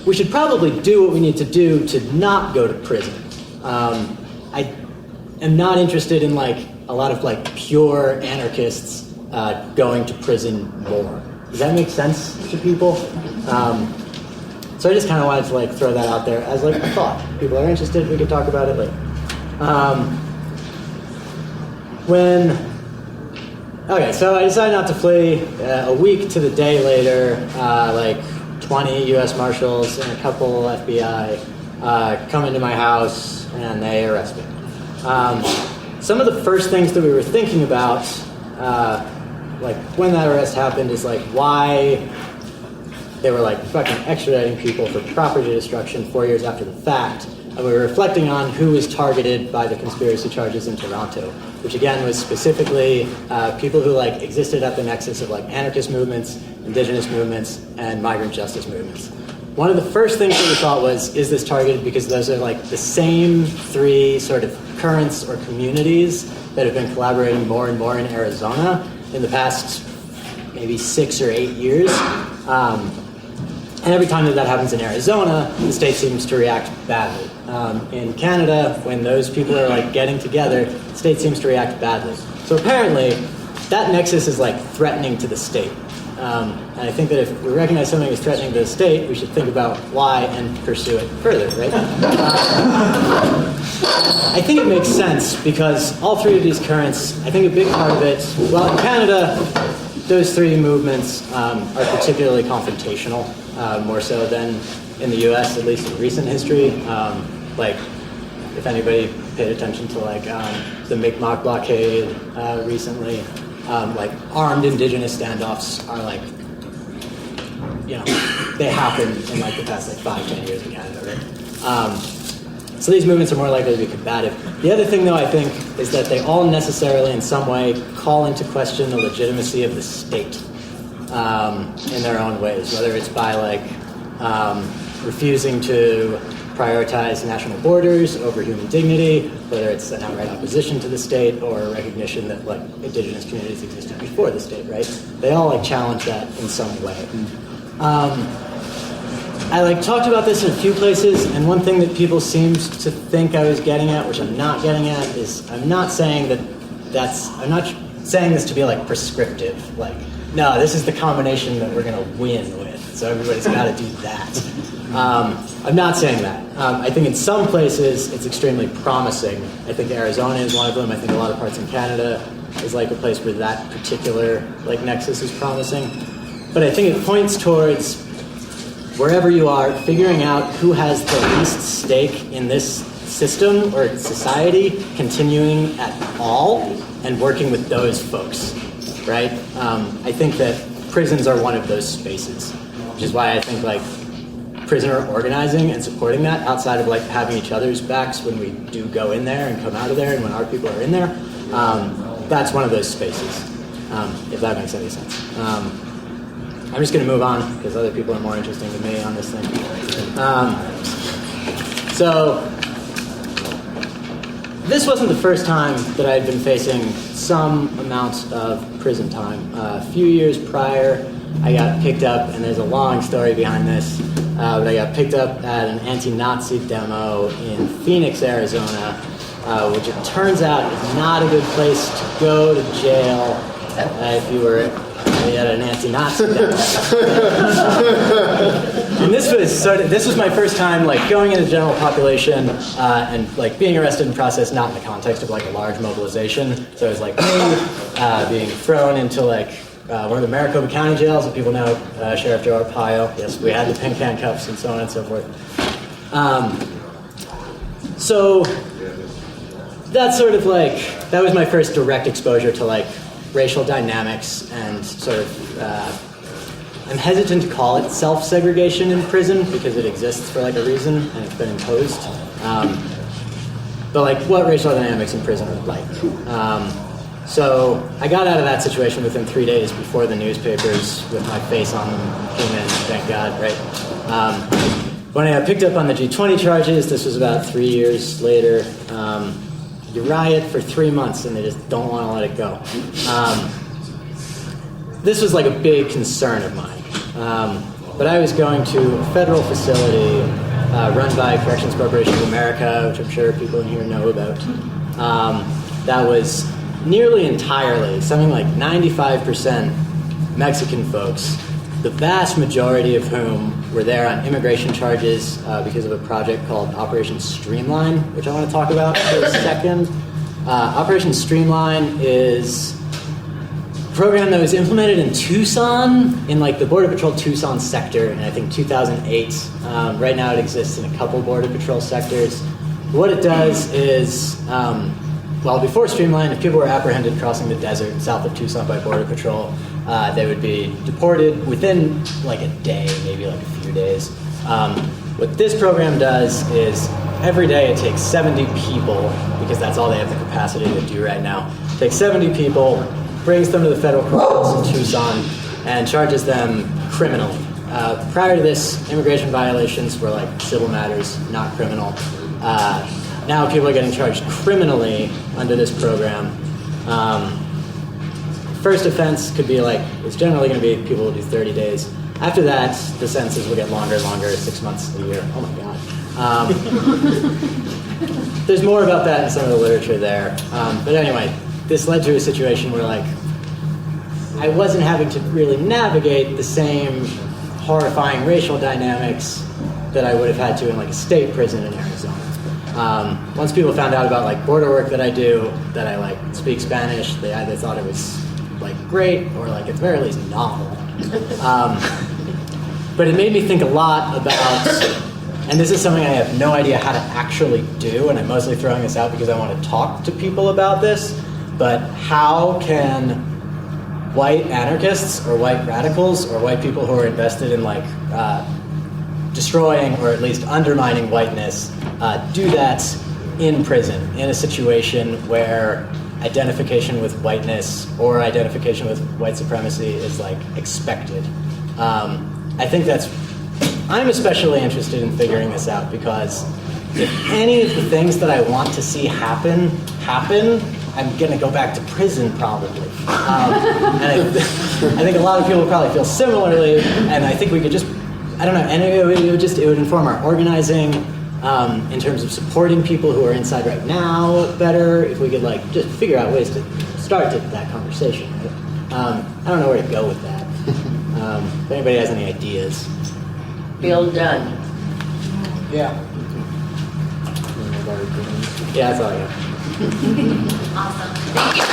we should probably do what we need to do to not go to prison. I am not interested in like a lot of like pure anarchists going to prison more. Does that make sense to people? So I just kind of wanted to like throw that out there as like a thought. If people are interested, we could talk about it later. So I decided not to flee. A week to the day later, like 20 U.S. Marshals and a couple FBI come into my house and they arrest me. Some of the first things that we were thinking about, like when that arrest happened, is like why they were like fucking extraditing people for property destruction 4 years after the fact. And we were reflecting on who was targeted by the conspiracy charges in Toronto, which again was specifically people who like existed at the nexus of like anarchist movements, indigenous movements, and migrant justice movements. One of the first things that we thought was, is this targeted because those are like the same 3 sort of currents or communities that have been collaborating more and more in Arizona in the past maybe 6 or 8 years. And every time that happens in Arizona, the state seems to react badly. In Canada, when those people are like getting together, the state seems to react badly. So apparently, that nexus is like threatening to the state. And I think that if we recognize something is threatening to the state, we should think about why and pursue it further, right? I think it makes sense because all 3 of these currents, I think a big part of it, well, in Canada, those 3 movements are particularly confrontational, more so than in the U.S., at least in recent history. Like, if anybody paid attention to like the Mi'kmaq blockade recently, like armed indigenous standoffs are like, they happen in like the past like 5-10 years in Canada, right? So these movements are more likely to be combative. The other thing, though, I think, is that they all necessarily, in some way, call into question the legitimacy of the state. in their own ways, whether it's by like refusing to prioritize national borders over human dignity, whether it's an outright opposition to the state or a recognition that like indigenous communities existed before the state, right? They all like challenge that in some way. I like talked about this in a few places, and one thing that people seemed to think I was getting at, which I'm not getting at, is I'm not saying I'm not saying this to be like prescriptive, like, no, this is the combination that we're going to win with, so everybody's got to do that. I'm not saying that. I think in some places it's extremely promising. I think Arizona is one of them. I think a lot of parts in Canada is like a place where that particular like nexus is promising. But I think it points towards wherever you are, figuring out who has the least stake in this system or society continuing at all and working with those folks, right? I think that prisons are one of those spaces, which is why I think like prisoner organizing and supporting that outside of like having each other's backs when we do go in there and come out of there and when our people are in there, that's one of those spaces, if that makes any sense. I'm just going to move on because other people are more interesting than me on this thing. So this wasn't the first time that I had been facing some amount of prison time. A few years prior, I got picked up, and there's a long story behind this, but I got picked up at an anti-Nazi demo in Phoenix, Arizona, which it turns out is not a good place to go to jail if you were at an anti-Nazi demo. And this was my first time like going into the general population and like being arrested and processed not in the context of like a large mobilization. So it was like me being thrown into like one of the Maricopa County jails, that people know, Sheriff Joe Arpaio. Yes, we had the pink handcuffs and so on and so forth. So that's sort of like, that was my first direct exposure to like racial dynamics and sort of, I'm hesitant to call it self-segregation in prison because it exists for like a reason and it's been imposed. But like what racial dynamics in prison are like. So I got out of that situation within 3 days before the newspapers with my face on them came in, thank God, right? When I got picked up on the G20 charges, this was about 3 years later, you riot for 3 months and they just don't want to let it go. This was like a big concern of mine. But I was going to a federal facility run by Corrections Corporation of America, which I'm sure people in here know about. That was nearly entirely, something like 95% Mexican folks, the vast majority of whom were there on immigration charges because of a project called Operation Streamline, which I want to talk about for a second. Operation Streamline is a program that was implemented in Tucson, in like the Border Patrol Tucson sector in I think 2008. Right now it exists in a couple Border Patrol sectors. What it does is, well, before Streamline, if people were apprehended crossing the desert south of Tucson by Border Patrol, they would be deported within like a day, maybe like a few days. What this program does is every day it takes 70 people, because that's all they have the capacity to do right now. It takes 70 people, brings them to the federal courthouse in Tucson, and charges them criminally. Prior to this, immigration violations were like civil matters, not criminal. Now people are getting charged criminally under this program. First offense could be like, it's generally going to be people will do 30 days. After that, the sentences will get longer and longer, 6 months, a year. Oh my God. There's more about that in some of the literature there. But anyway, this led to a situation where like, I wasn't having to really navigate the same horrifying racial dynamics that I would have had to in like a state prison in Arizona. Once people found out about like border work that I do, that I like speak Spanish, they either thought it was like great or like at the very least novel. But it made me think a lot about, and this is something I have no idea how to actually do, and I'm mostly throwing this out because I want to talk to people about this, but how can white anarchists or white radicals or white people who are invested in like destroying or at least undermining whiteness do that in prison, in a situation where identification with whiteness or identification with white supremacy is like expected. I think I'm especially interested in figuring this out because if any of the things that I want to see happen, I'm going to go back to prison probably. And I think a lot of people probably feel similarly, and I think we could just, I don't know, and it would inform our organizing in terms of supporting people who are inside right now better, if we could like just figure out ways to start that conversation. I don't know where to go with that. If anybody has any ideas. Feel done. Yeah. Yeah, that's all I got. Awesome. Thank you.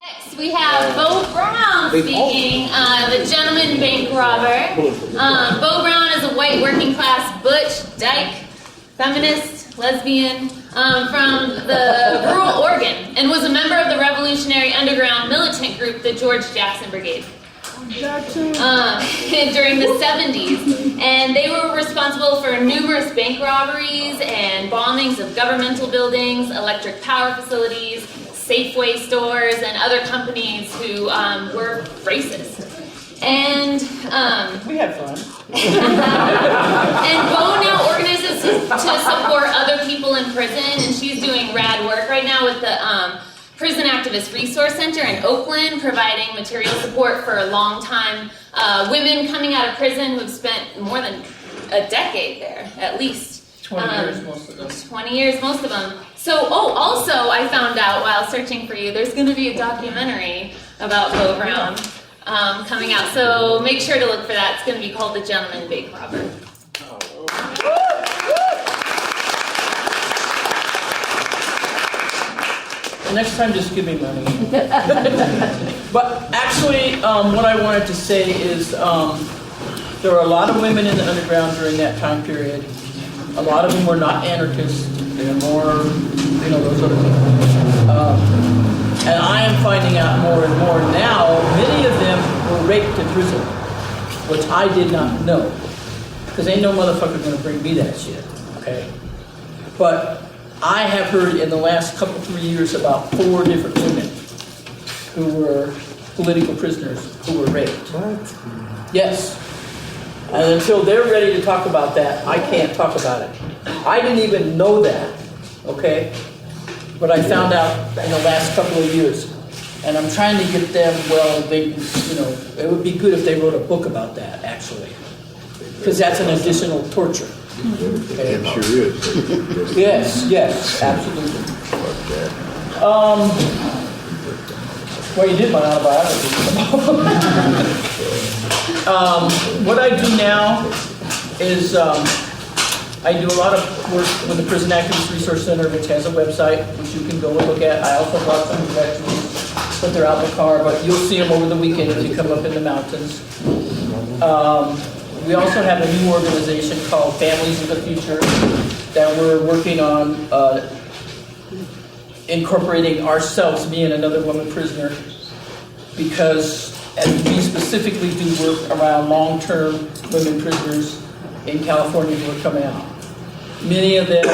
Next, we have Bo Brown speaking, the gentleman bank robber. Bo Brown is a white working class butch, dyke, feminist, lesbian from the rural Oregon and was a member of the Revolutionary Underground militant group, the George Jackson Brigade. During the 70s, and they were responsible for numerous bank robberies and bombings of governmental buildings, electric power facilities, Safeway stores, and other companies who were racist. And we had fun. And Bo now organizes to support other people in prison, and she's doing rad work right now with the Prison Activist Resource Center in Oakland, providing material support for long-time women coming out of prison who've spent more than a decade there, at least. 20 years, most of them. 20 years, most of them. So, also, I found out while searching for you, there's going to be a documentary about Bo Brown coming out. So make sure to look for that. It's going to be called The Gentleman Bank Robber. Next time, just give me money. But actually, what I wanted to say is there were a lot of women in the underground during that time period. A lot of them were not anarchists. They were more, those other people. And I am finding out more and more now, many of them were raped in prison, which I did not know. Because ain't no motherfucker gonna bring me that shit, okay? But I have heard in the last 3 years about 4 different women who were political prisoners who were raped. What? Yes. And until they're ready to talk about that, I can't talk about it. I didn't even know that, okay? But I found out in the last couple of years. And I'm trying to get them, it would be good if they wrote a book about that, actually. Because that's an additional torture. Okay. It sure is. Yes, absolutely. Well, you did my autobiography. What I do now is I do a lot of work with the Prison Activist Resource Center, which has a website, which you can go and look at. I also brought some directions, but they're out in the car, but you'll see them over the weekend if you come up in the mountains. We also have a new organization called Families of the Future that we're working on incorporating ourselves, me and another woman prisoner, because we specifically do work around long-term women prisoners in California who are coming out. Many of them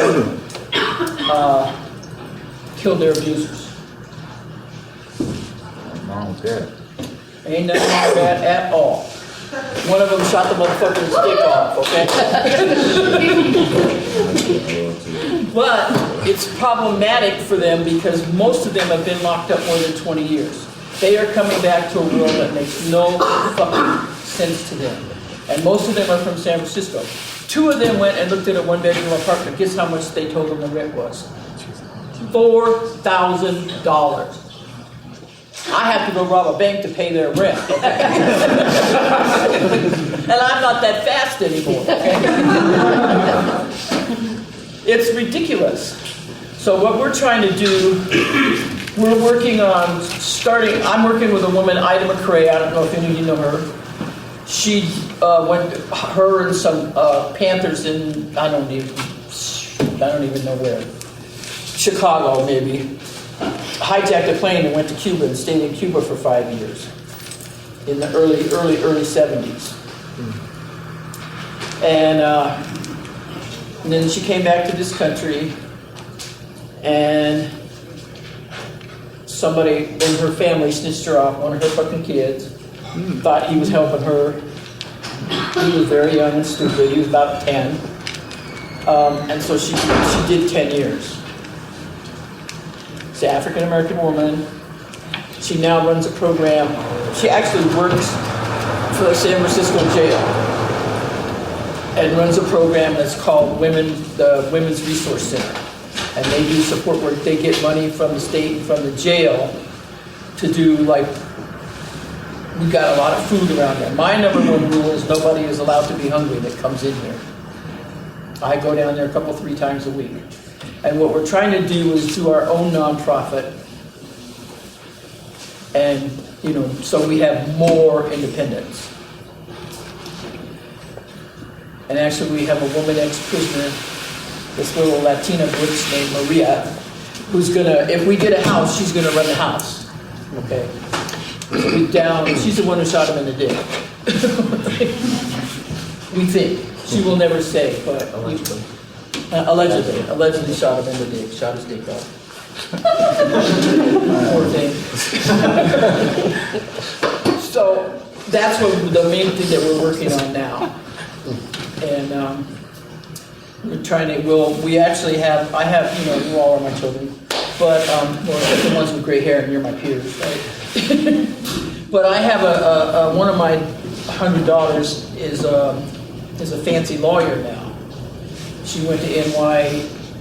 killed their abusers. What's wrong with that? Ain't nothing wrong with that at all. One of them shot the motherfucking stick off, okay? But it's problematic for them because most of them have been locked up more than 20 years. They are coming back to a world that makes no fucking sense to them. And most of them are from San Francisco. 2 of them went and looked at a 1-bedroom apartment. Guess how much they told them the rent was? $4,000. I have to go rob a bank to pay their rent, okay? And I'm not that fast anymore, okay? It's ridiculous. So what we're trying to do, we're working on I'm working with a woman, Ida McRae. I don't know if any of you know her. She her and some Panthers in, I don't even know where. Chicago, maybe. Hijacked a plane and went to Cuba and stayed in Cuba for 5 years in the early 70s. And then she came back to this country and somebody in her family snitched her off, one of her fucking kids, thought he was helping her. He was very young and stupid. He was about 10. And so she did 10 years. She's an African-American woman. She now runs a program. She actually works for the San Francisco jail and runs a program that's called the Women's Resource Center. And they do support work. They get money from the state and from the jail to do, like, we got a lot of food around there. My number one rule is nobody is allowed to be hungry that comes in here. I go down there 3 times a week. And what we're trying to do is do our own nonprofit. And, so we have more independence. And actually we have a woman ex-prisoner, this little Latina bitch named Maria, who's if we get a house, she's gonna run the house. Okay? She's the one who shot him in the dick. We think. She will never say, but allegedly shot him in the dick, shot his dick off. Poor thing. So that's the main thing that we're working on now. And we're trying to, I have, you all are my children, but, except the ones with gray hair, and you're my peers, right? But I have one of my 100 daughters is a fancy lawyer now. She went to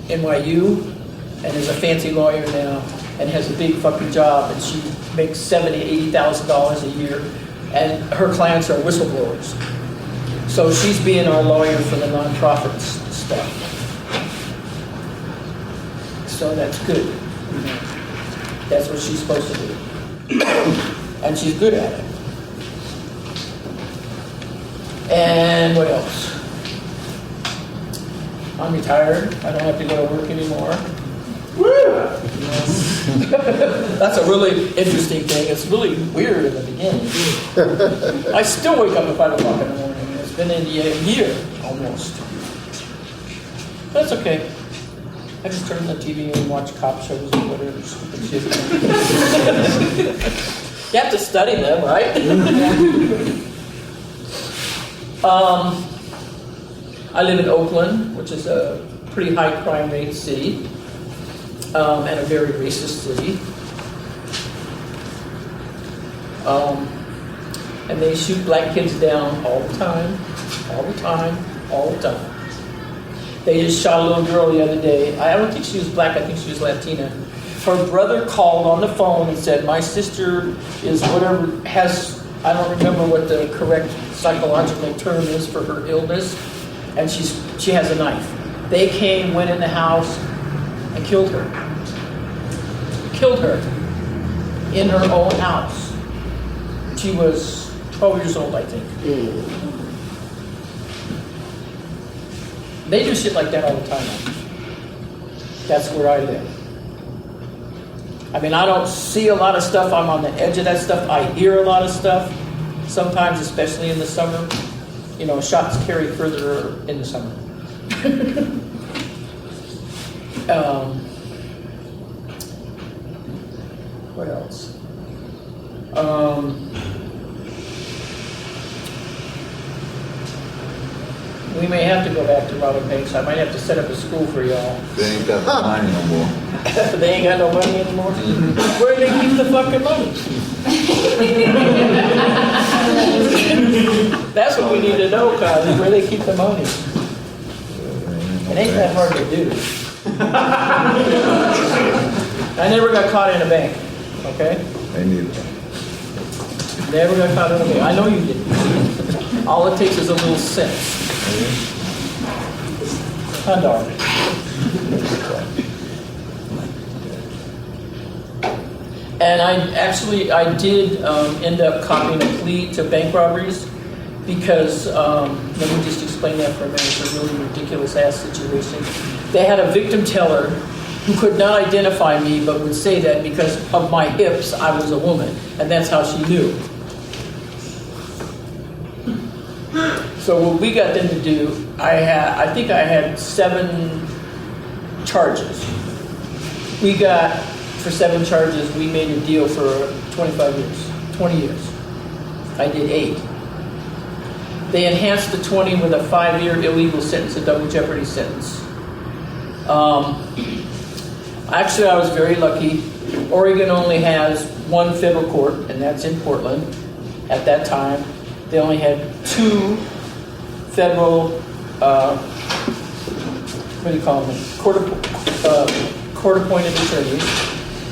NYU and is a fancy lawyer now and has a big fucking job, and she makes $70,000, $80,000 a year, and her clients are whistleblowers. So she's being our lawyer for the nonprofit stuff. So that's good. That's what she's supposed to do. And she's good at it. And what else? I'm retired. I don't have to go to work anymore. Woo! That's a really interesting thing. It's really weird in the beginning. I still wake up at 5 o'clock in the morning. It's been a year almost. That's okay. I just turn the TV and watch cop shows or whatever stupid shit. You have to study them, right? I live in Oakland, which is a pretty high crime rate city, and a very racist city. And they shoot black kids down all the time. They just shot a little girl the other day. I don't think she was black, I think she was Latina. Her brother called on the phone and said, my sister is whatever, I don't remember what the correct psychological term is for her illness, and she has a knife. They came, went in the house, and killed her. Killed her in her own house. She was 12 years old, I think. They do shit like that all the time. That's where I live. I mean, I don't see a lot of stuff. I'm on the edge of that stuff. I hear a lot of stuff. Sometimes, especially in the summer, shots carry further in the summer. What else? We may have to go back to robbing banks. I might have to set up a school for y'all. They ain't got the money no more. They ain't got no money anymore? Where do they keep the fucking money? That's what we need to know, Kyle, is where they keep the money. It ain't that hard to do. I never got caught in a bank, okay? They need it. Never got caught in a bank. I know you didn't. All it takes is a little sense. Huh, darling? And I did end up copying a plea to bank robberies because, let me just explain that for a minute. It's a really ridiculous ass situation. They had a victim teller who could not identify me but would say that because of my hips, I was a woman. And that's how she knew. So what we got them to do, I think I had 7 charges. We got, for 7 charges, we made a deal for 25 years, 20 years. I did 8. They enhanced the 20 with a 5-year illegal sentence, a double jeopardy sentence. Actually, I was very lucky. Oregon only has 1 federal court, and that's in Portland. At that time, they only had 2 federal, what do you call them? Court-appointed attorneys,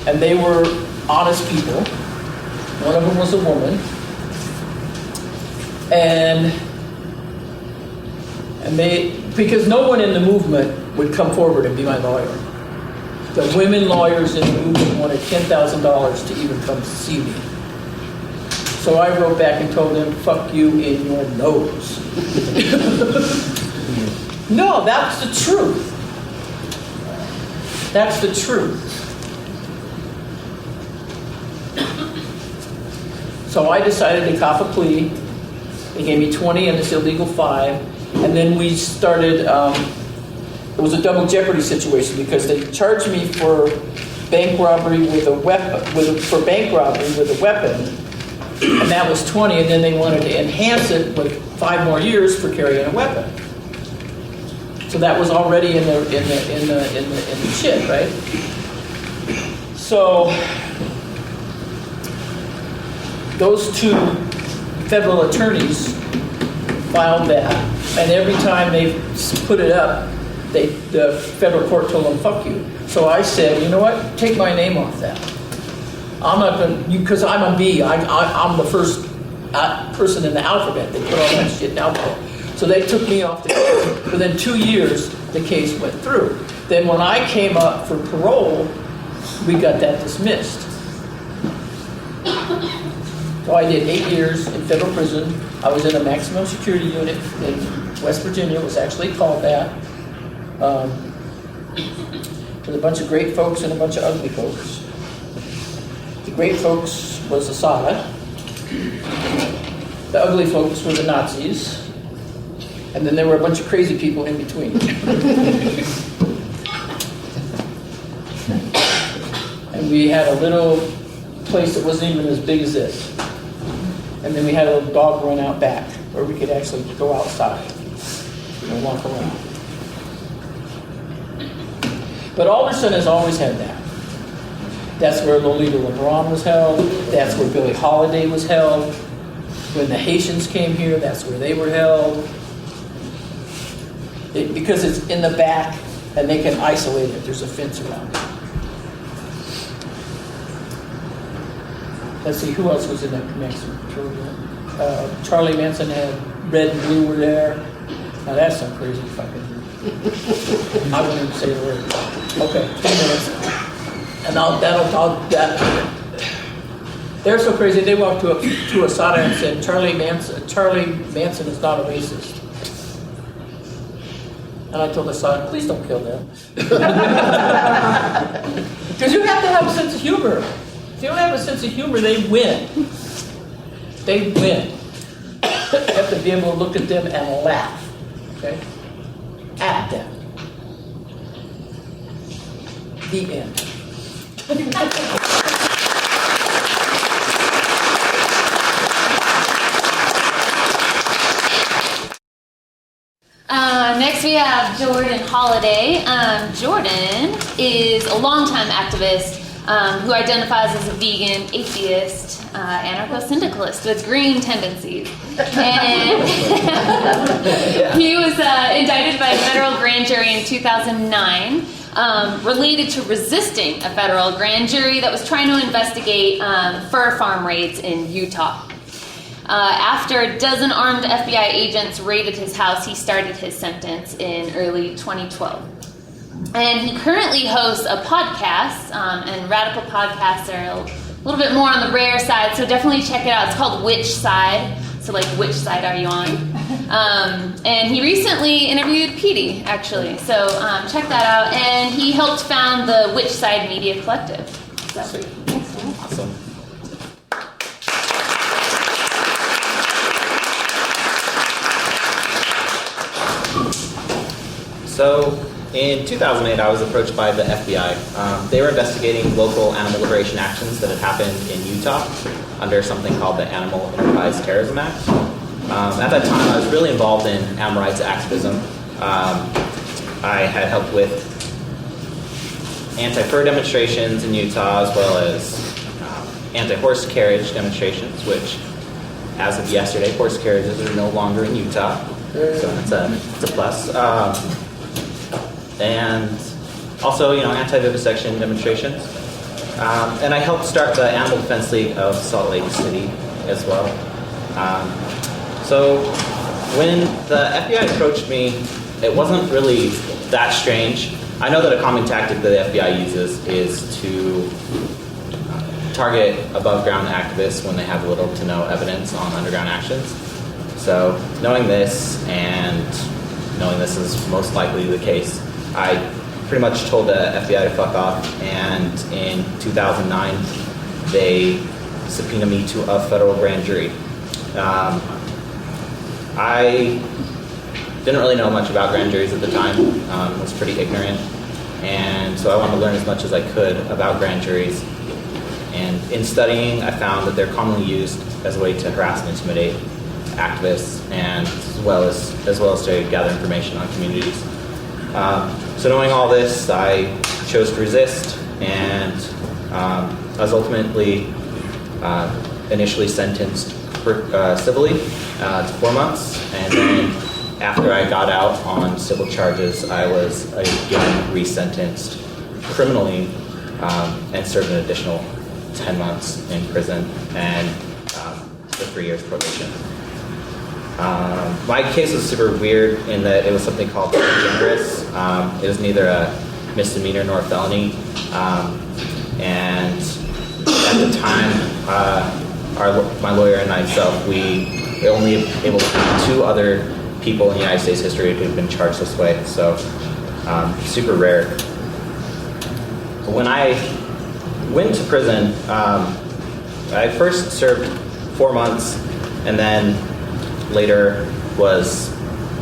and they were honest people. One of them was a woman, and they, because no one in the movement would come forward and be my lawyer. The women lawyers in the movement wanted $10,000 to even come see me. So I wrote back and told them, "Fuck you in your nose." No, that's the truth. That's the truth. So I decided to cop a plea. They gave me 20 and this illegal 5. And then we started, it was a double jeopardy situation because they charged me for bank robbery with a weapon, for bank robbery with a weapon. And that was 20, and then they wanted to enhance it with 5 more years for carrying a weapon. So that was already in the shit, right? So those 2 federal attorneys filed that, and every time they put it up, the federal court told them, "Fuck you." So I said, "You know what? Take my name off that. I'm not going to, because I'm a B. I'm the first person in the alphabet. They put all that shit out there." So they took me off the case. Within 2 years, the case went through. Then when I came up for parole, we got that dismissed. So I did 8 years in federal prison. I was in a maximum security unit in West Virginia. It was actually called that. With a bunch of great folks and a bunch of ugly folks. The great folks was Asada. The ugly folks were the Nazis. And then there were a bunch of crazy people in between. And we had a little place that wasn't even as big as this. And then we had a little dog run out back where we could actually go outside and walk around. But Alderson has always had that. That's where Lolita LeBron was held. That's where Billie Holiday was held. When the Haitians came here, that's where they were held. Because it's in the back and they can isolate it. There's a fence around it. Let's see, who else was in that Mexican patrol? Charlie Manson had red and blue were there. Now that's some crazy fucking... I wouldn't even say the word. Okay, 2 minutes. And they're so crazy, they walked to Asada and said, Charlie Manson is not a racist. And I told Asada, please don't kill them. Because you have to have a sense of humor. If you don't have a sense of humor, they win. They win. You have to be able to look at them and laugh. Okay? At them. The end. Next we have Jordan Holiday. Jordan is a longtime activist who identifies as a vegan, atheist, anarcho-syndicalist with green tendencies. And he was indicted by a federal grand jury in 2009 related to resisting a federal grand jury that was trying to investigate fur farm raids in Utah. After a dozen armed FBI agents raided his house, he started his sentence in early 2012. And he currently hosts a podcast, and radical podcasts are a little bit more on the rare side, so definitely check it out. It's called Which Side, so like, which side are you on? And he recently interviewed Petey, actually, so check that out. And he helped found the Which Side Media Collective. So, Awesome. So in 2008, I was approached by the FBI. They were investigating local animal liberation actions that had happened in Utah under something called the Animal Enterprise Terrorism Act. At that time, I was really involved in animal rights activism. I had helped with anti-fur demonstrations in Utah, as well as anti-horse carriage demonstrations, which, as of yesterday, horse carriages are no longer in Utah. So it's a plus. And also, anti-vivisection demonstrations. And I helped start the Animal Defense League of Salt Lake City as well. So when the FBI approached me, it wasn't really that strange. I know that a common tactic that the FBI uses is to target above-ground activists when they have little to no evidence on underground actions. So knowing this, and knowing this is most likely the case, I pretty much told the FBI to fuck off, and in 2009, they subpoenaed me to a federal grand jury. I didn't really know much about grand juries at the time, was pretty ignorant, and so I wanted to learn as much as I could about grand juries. And in studying, I found that they're commonly used as a way to harass and intimidate activists, and as well as to gather information on communities. So knowing all this, I chose to resist, and I was ultimately initially sentenced civilly to 4 months, and then after I got out on civil charges, I was again resentenced criminally and served an additional 10 months in prison and the 3 years probation. My case was super weird in that it was something called generous. It was neither a misdemeanor nor a felony. And at the time, my lawyer and myself, we were only able to find 2 other people in United States history who had been charged this way. So super rare. When I went to prison, I first served 4 months, and then later was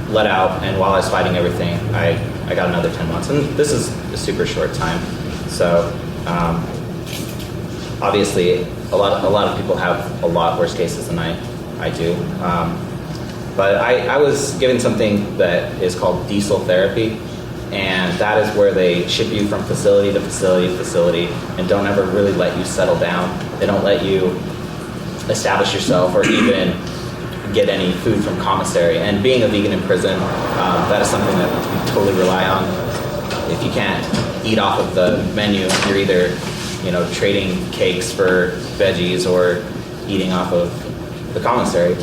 let out, and while I was fighting everything, I got another 10 months. And this is a super short time. So obviously a lot of people have a lot worse cases than I do. But I was given something that is called diesel therapy, and that is where they ship you from facility to facility to facility and don't ever really let you settle down. They don't let you establish yourself or even get any food from commissary. And being a vegan in prison, that is something that we totally rely on. If you can't eat off of the menu, you're either trading cakes for veggies or eating off of the commissary.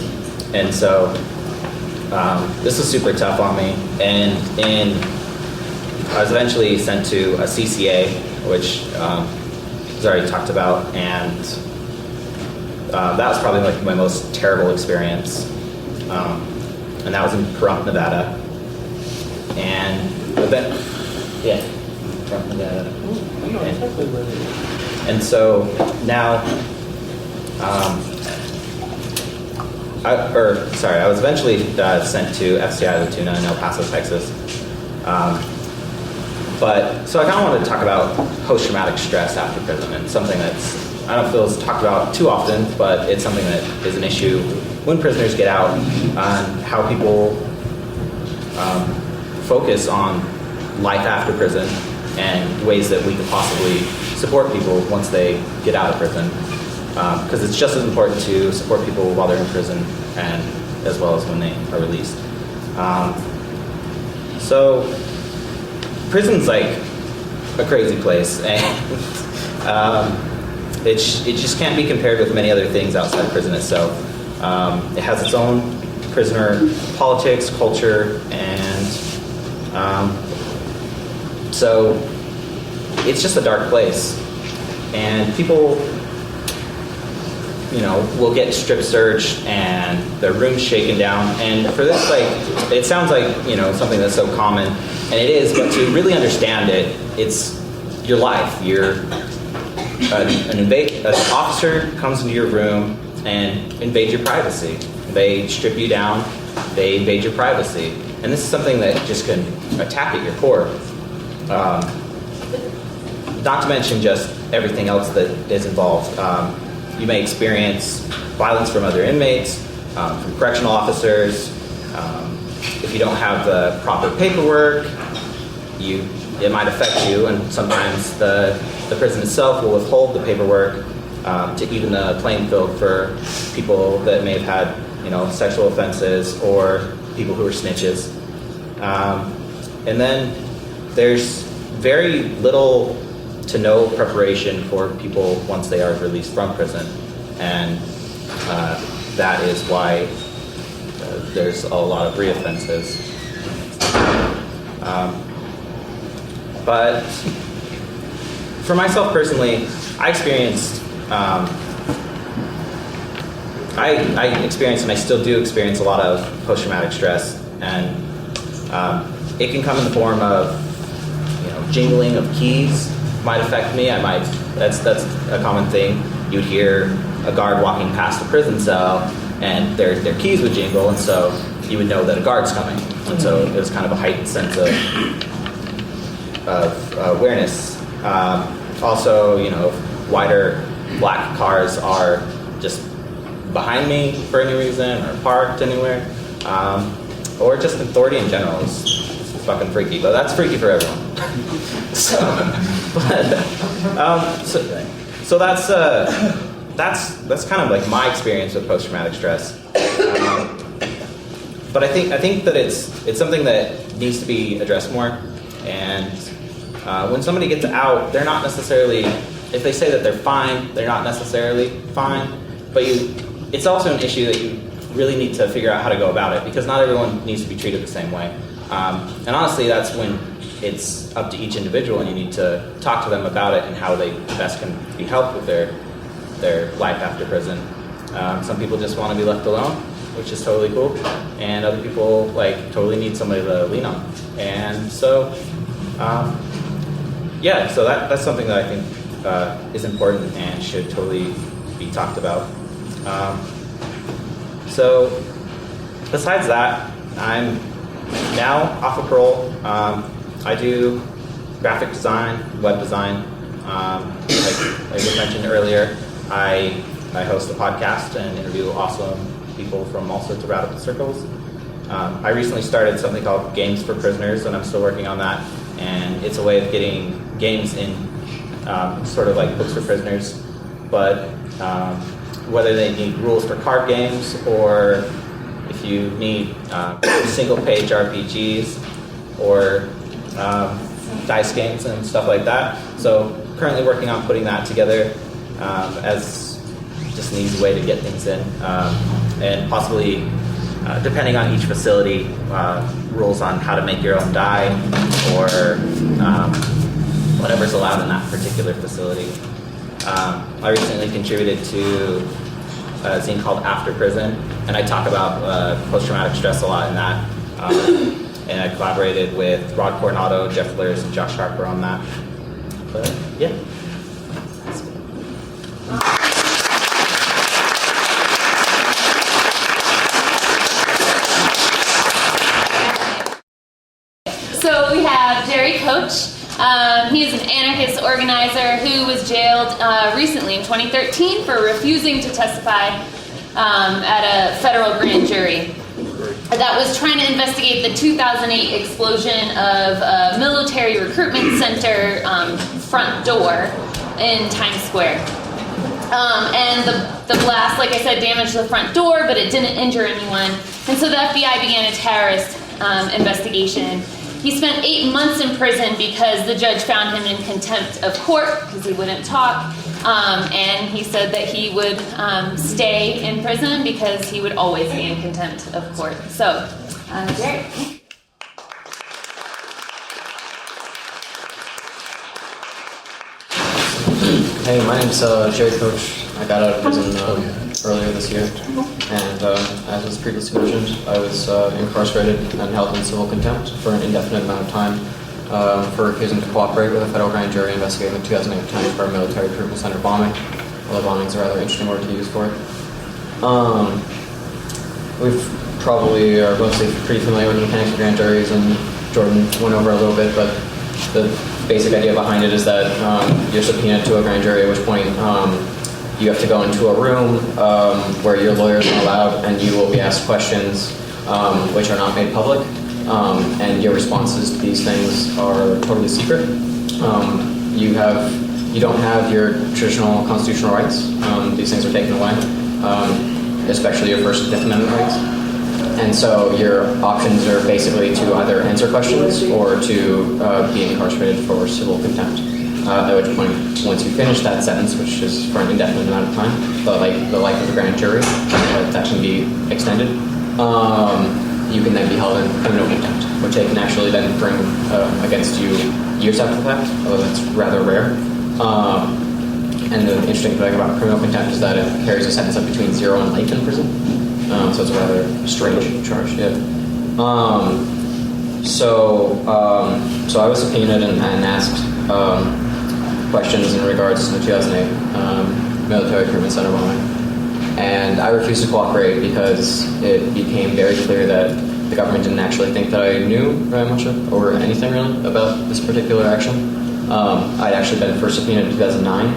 And so this was super tough on me. And I was eventually sent to a CCA, which was already talked about, and that was probably like my most terrible experience. And that was in Pahrump, Nevada. And Pahrump, Nevada. And so now, I was eventually sent to FCI Latuna in El Paso, Texas. So I kind of wanted to talk about post-traumatic stress after prison, and something that's, I don't feel is talked about too often, but it's something that is an issue when prisoners get out, on how people focus on life after prison and ways that we could possibly support people once they get out of prison. Because it's just as important to support people while they're in prison and as well as when they are released. So prison's like a crazy place, and it just can't be compared with many other things outside prison itself. It has its own prisoner politics, culture, and so it's just a dark place. And people, will get strip searched and their rooms shaken down. And for this, it sounds like, something that's so common, and it is, but to really understand it, it's your life. An officer comes into your room and invades your privacy. They strip you down, they invade your privacy. And this is something that just can attack at your core. Not to mention just everything else that is involved. You may experience violence from other inmates, from correctional officers. If you don't have the proper paperwork, it might affect you, and sometimes the prison itself will withhold the paperwork to even the playing field for people that may have had, sexual offenses or people who are snitches. And then there's very little to no preparation for people once they are released from prison, and that is why there's a lot of reoffenses. But for myself personally, I experienced and I still do experience a lot of post-traumatic stress, and it can come in the form of jingling of keys might affect me. That's a common thing. You'd hear a guard walking past a prison cell and their keys would jingle, and so you would know that a guard's coming. And so it was kind of a heightened sense of awareness. Also, wider black cars are just behind me for any reason or parked anywhere, or just authority in general is fucking freaky, but that's freaky for everyone. So that's kind of like my experience with post-traumatic stress. But I think that it's something that needs to be addressed more. And when somebody gets out, they're not necessarily, if they say that they're fine, they're not necessarily fine. But it's also an issue that you really need to figure out how to go about it, because not everyone needs to be treated the same way. And honestly, that's when it's up to each individual, and you need to talk to them about it and how they best can be helped with their life after prison. Some people just want to be left alone, which is totally cool, and other people totally need somebody to lean on. And so, so that's something that I think is important and should totally be talked about. So, besides that, I'm now off of parole. I do graphic design, web design. Like was mentioned earlier, I host a podcast and interview awesome people from all sorts of radical circles. I recently started something called Games for Prisoners, and I'm still working on that. And it's a way of getting games in sort of like books for prisoners, but whether they need rules for card games or if you need single-page RPGs or dice games and stuff like that. So currently working on putting that together as just an easy way to get things in, and possibly depending on each facility, rules on how to make your own die or whatever's allowed in that particular facility. I recently contributed to a zine called After Prison, and I talk about post-traumatic stress a lot in that. And I collaborated with Rod Coronado, Jeff Flores, and Josh Harper on that. But yeah. So we have Jerry Coach. He is an anarchist organizer who was jailed recently in 2013 for refusing to testify at a federal grand jury that was trying to investigate the 2008 explosion of a military recruitment center front door in Times Square. And the blast, like I said, damaged the front door, but it didn't injure anyone. And so the FBI began a terrorist investigation. He spent 8 months in prison because the judge found him in contempt of court because he wouldn't talk. And he said that he would stay in prison because he would always be in contempt of court. So, Jerry. Hey, my name's Jerry Coach. I got out of prison earlier this year, and as was previously mentioned, I was incarcerated and held in civil contempt for an indefinite amount of time for refusing to cooperate with a federal grand jury investigating the 2008 Times Square military recruitment center bombing. Although bombing is a rather interesting word to use for it. We've probably are mostly pretty familiar with the mechanics of grand juries, and Jordan went over a little bit, but the basic idea behind it is that you're subpoenaed to a grand jury, at which point you have to go into a room where your lawyers are allowed, and you will be asked questions which are not made public, and your responses to these things are totally secret. You don't have your traditional constitutional rights. These things are taken away, especially your First and Fifth Amendment rights. And so your options are basically to either answer questions or to be incarcerated for civil contempt. At which point, once you finish that sentence, which is for an indefinite amount of time, but like the life of a grand jury, that can be extended, you can then be held in criminal contempt, which they can actually then bring against you years after the fact, although that's rather rare. And the interesting thing about criminal contempt is that it carries a sentence of between 0 and life in prison. So it's a rather strange charge. Yeah. So I was subpoenaed and asked questions in regards to the 2008 military recruitment center bombing, and I refused to cooperate because it became very clear that the government didn't actually think that I knew very much or anything really about this particular action. I'd actually been first subpoenaed in 2009,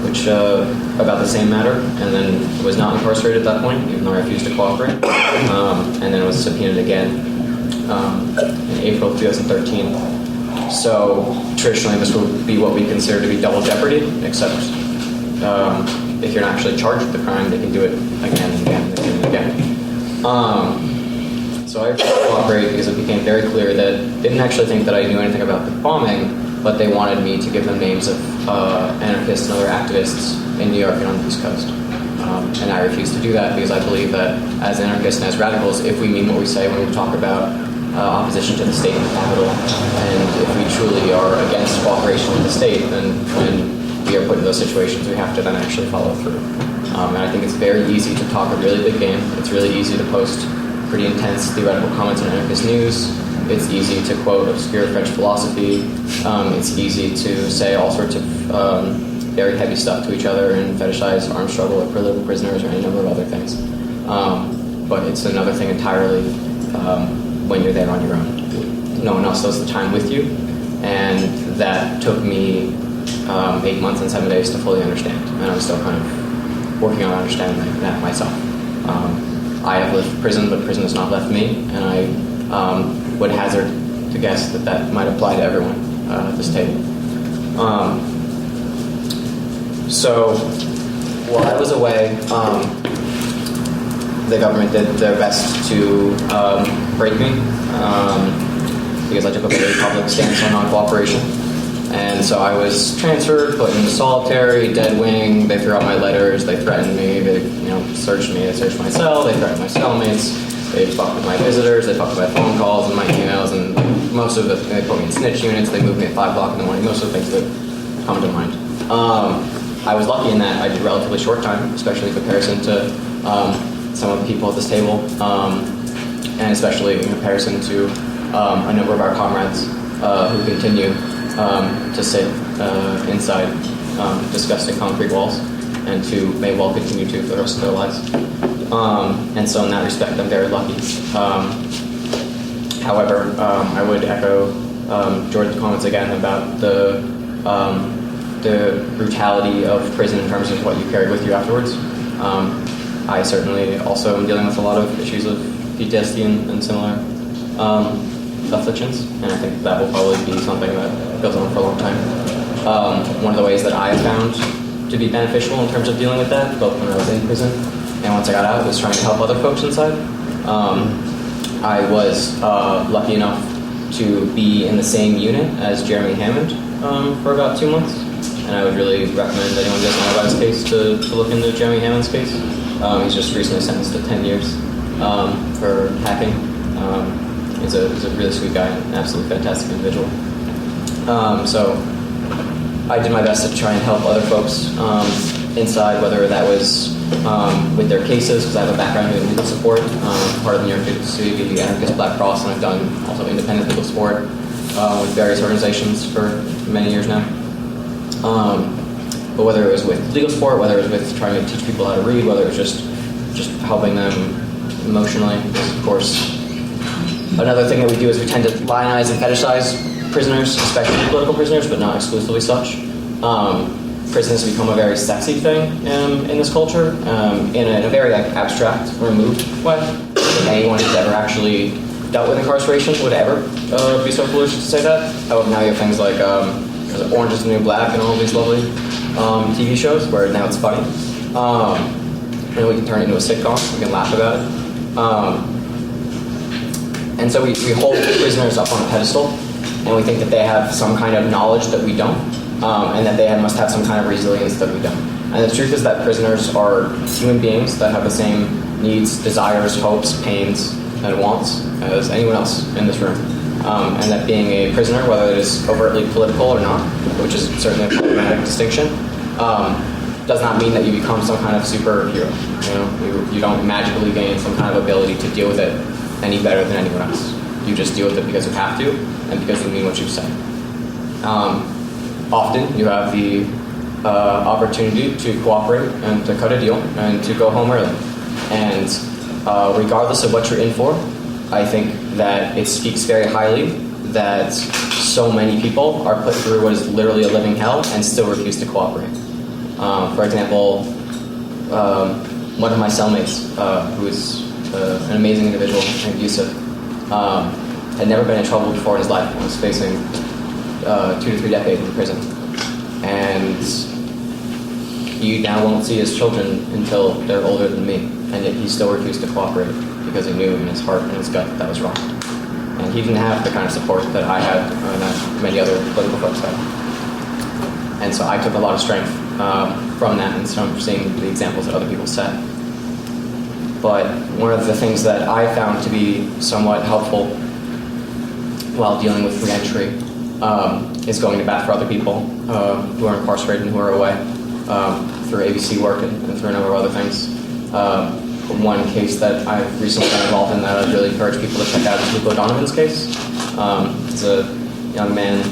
which about the same matter, and then was not incarcerated at that point, even though I refused to cooperate. And then was subpoenaed again in April of 2013. So traditionally, this would be what we consider to be double jeopardy, except if you're not actually charged with the crime, they can do it again and again and again and again. So I refused to cooperate because it became very clear that they didn't actually think that I knew anything about the bombing, but they wanted me to give them names of anarchists and other activists in New York and on the East Coast. And I refuse to do that because I believe that as anarchists and as radicals, if we mean what we say when we talk about opposition to the state and the capital, and if we truly are against cooperation with the state, then when we are put in those situations, we have to then actually follow through. And I think it's very easy to talk a really big game. It's really easy to post pretty intense theoretical comments on anarchist news. It's easy to quote obscure French philosophy. It's easy to say all sorts of very heavy stuff to each other and fetishize armed struggle or political prisoners or any number of other things. But it's another thing entirely when you're there on your own. No one else does the time with you, and that took me 8 months and 7 days to fully understand, and I'm still kind of working on understanding that myself. I have left prison, but prison has not left me, and I would hazard to guess that that might apply to everyone at this table. So while I was away, the government did their best to break me because I took a very public stance on non-cooperation. And so I was transferred, put into solitary, dead wing. They threw out my letters. They threatened me. They, searched me. They searched my cell. They threatened my cellmates. They fucked with my visitors. They fucked with my phone calls and my emails. And most of it, they put me in snitch units. They moved me at 5 o'clock in the morning. Most of the things that come to mind. I was lucky in that I did relatively short time, especially in comparison to some of the people at this table, and especially in comparison to a number of our comrades who continue to sit inside disgusting concrete walls, and who may well continue to for the rest of their lives. And so in that respect, I'm very lucky. However, I would echo Jordan's comments again about the brutality of prison in terms of what you carry with you afterwards. I certainly also am dealing with a lot of issues of PTSD and similar afflictions, and I think that will probably be something that goes on for a long time. One of the ways that I have found to be beneficial in terms of dealing with that, both when I was in prison and once I got out, was trying to help other folks inside. I was lucky enough to be in the same unit as Jeremy Hammond for about 2 months, and I would really recommend anyone who doesn't know about his case to look into Jeremy Hammond's case. He's just recently sentenced to 10 years for hacking. He's a really sweet guy, an absolutely fantastic individual. So I did my best to try and help other folks inside, whether that was with their cases, because I have a background in legal support, part of the New York City Anarchist Black Cross, and I've done also independent legal support with various organizations for many years now. But whether it was with legal support, whether it was with trying to teach people how to read, whether it was just helping them emotionally, because of course another thing that we do is we tend to lionize and fetishize prisoners, especially political prisoners, but not exclusively such. Prison has become a very sexy thing in this culture, in a very abstract, removed way. Anyone who's ever actually dealt with incarceration would ever be so foolish to say that. However, now you have things like Orange is the New Black and all these lovely TV shows where now it's funny. And we can turn it into a sitcom, we can laugh about it. And so we hold prisoners up on a pedestal, and we think that they have some kind of knowledge that we don't, and that they must have some kind of resilience that we don't. And the truth is that prisoners are human beings that have the same needs, desires, hopes, pains, and wants as anyone else in this room. And that being a prisoner, whether it is overtly political or not, which is certainly a problematic distinction, does not mean that you become some kind of superhero. You don't magically gain some kind of ability to deal with it any better than anyone else. You just deal with it because you have to, and because you mean what you say. Often you have the opportunity to cooperate and to cut a deal and to go home early. And regardless of what you're in for, I think that it speaks very highly that so many people are put through what is literally a living hell and still refuse to cooperate. For example, one of my cellmates, who is an amazing individual named Yusuf, had never been in trouble before in his life and was facing 2 to 3 decades in prison. And he now won't see his children until they're older than me, and yet he still refused to cooperate because he knew in his heart and his gut that was wrong. And he didn't have the kind of support that I had and that many other political folks had. And so I took a lot of strength from that and from seeing the examples that other people set. But one of the things that I found to be somewhat helpful while dealing with reentry is going to bat for other people who are incarcerated and who are away through ABC work and through a number of other things. One case that I've recently been involved in that I'd really encourage people to check out is Luke O'Donovan's case. It's a young man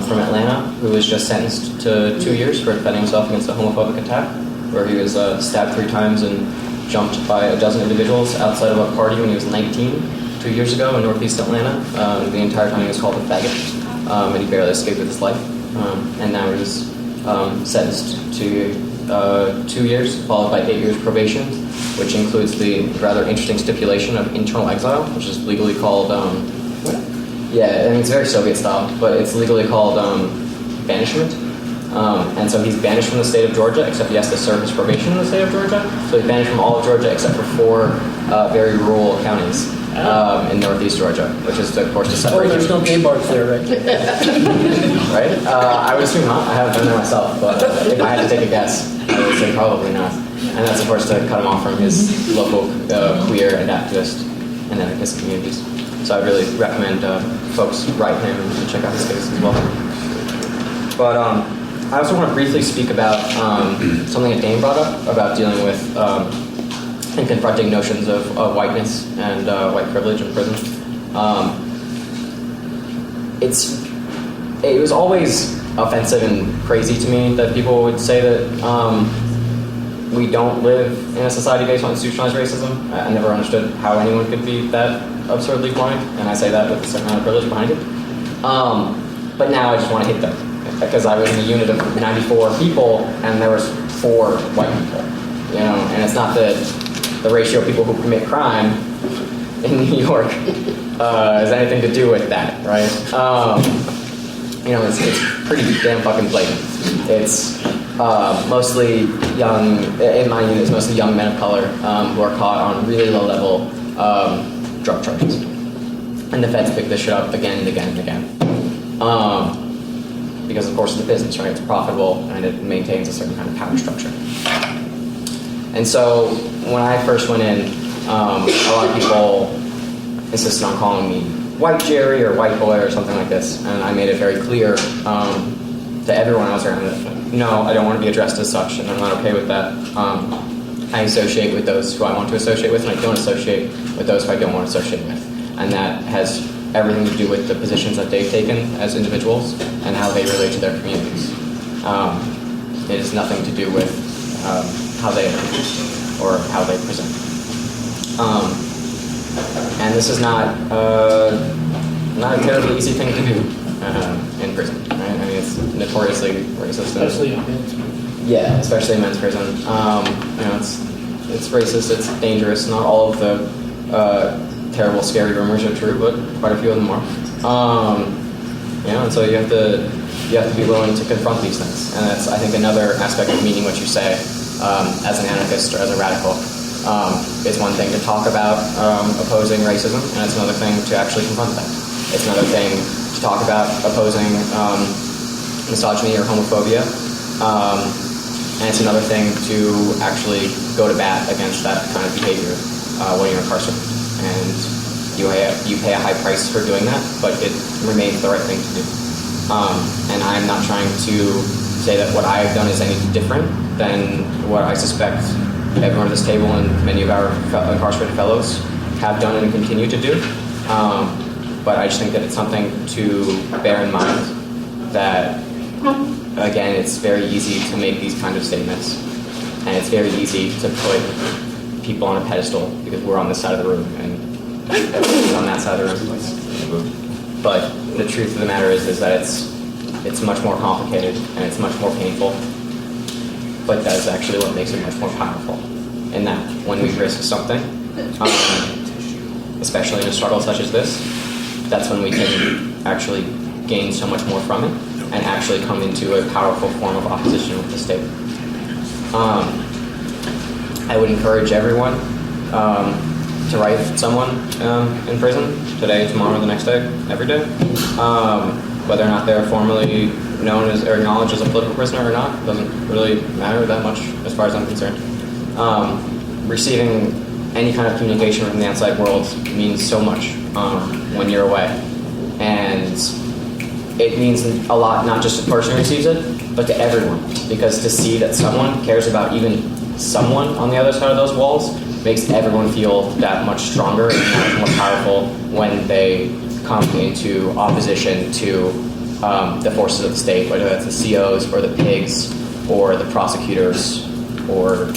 from Atlanta who was just sentenced to 2 years for defending himself against a homophobic attack, where he was stabbed 3 times and jumped by a dozen individuals outside of a party when he was 19, 2 years ago in Northeast Atlanta. The entire time he was called a faggot, and he barely escaped with his life. And now he was sentenced to 2 years, followed by 8 years probation, which includes the rather interesting stipulation of internal exile, which is legally called, it's very Soviet style, but it's legally called banishment. And so he's banished from the state of Georgia, except he has to serve his probation in the state of Georgia. So he's banished from all of Georgia except for 4 very rural counties in northeast Georgia, which is, of course, to separate. Oh, there's no gay bars there, right? Right? I would assume not. I haven't been there myself, but if I had to take a guess, I would say probably not. And that's, of course, to cut him off from his local queer and activist and anarchist communities. So I'd really recommend folks write him and check out his case as well. But I also want to briefly speak about something that Dane brought up about dealing with and confronting notions of whiteness and white privilege in prison. It was always offensive and crazy to me that people would say that we don't live in a society based on institutionalized racism. I never understood how anyone could be that absurdly blind, and I say that with a certain amount of privilege behind it. But now I just want to hit them, because I was in a unit of 94 people, and there was 4 white people. And it's not the ratio of people who commit crime in New York has anything to do with that, right? It's pretty damn fucking blatant. It's mostly young, in my unit, it's mostly young men of color who are caught on really low-level drug charges. And the feds pick this shit up again and again and again. Because, of course, it's a business, right? It's profitable, and it maintains a certain kind of power structure. And so, when I first went in, a lot of people insisted on calling me White Jerry or White Boy or something like this, and I made it very clear to everyone I was around that, no, I don't want to be addressed as such, and I'm not okay with that. I associate with those who I want to associate with, and I don't associate with those who I don't want to associate with. And that has everything to do with the positions that they've taken as individuals and how they relate to their communities. It has nothing to do with how they are or how they present. And this is not a terribly easy thing to do. in prison. Right? I mean, it's notoriously racist. Especially in men's prison. Yeah, especially in men's prison. It's racist. It's dangerous. Not all of the terrible, scary rumors are true, but quite a few of them are. And so you have to be willing to confront these things. And that's, I think, another aspect of meaning what you say as an anarchist or as a radical. It's one thing to talk about opposing racism, and it's another thing to actually confront that. It's another thing to talk about opposing misogyny or homophobia, and it's another thing to actually go to bat against that kind of behavior when you're incarcerated. And you pay a high price for doing that, but it remains the right thing to do. And I'm not trying to say that what I have done is any different than what I suspect everyone at this table and many of our incarcerated fellows have done and continue to do. But I just think that it's something to bear in mind that, again, it's very easy to make these kind of statements. And it's very easy to put people on a pedestal because we're on this side of the room and everyone's on that side of the room. But the truth of the matter is that it's much more complicated and it's much more painful. But that is actually what makes it much more powerful. And that when we risk something, especially in a struggle such as this, that's when we can actually gain so much more from it and actually come into a powerful form of opposition with the state. I would encourage everyone to write someone in prison today, tomorrow, the next day, every day. Whether or not they're formally known as or acknowledged as a political prisoner or not doesn't really matter that much as far as I'm concerned. Receiving any kind of communication from the outside world means so much when you're away. And it means a lot not just to the person who receives it, but to everyone. Because to see that someone cares about even someone on the other side of those walls makes everyone feel that much stronger and that much more powerful when they come into opposition to the forces of the state, whether that's the COs or the pigs or the prosecutors or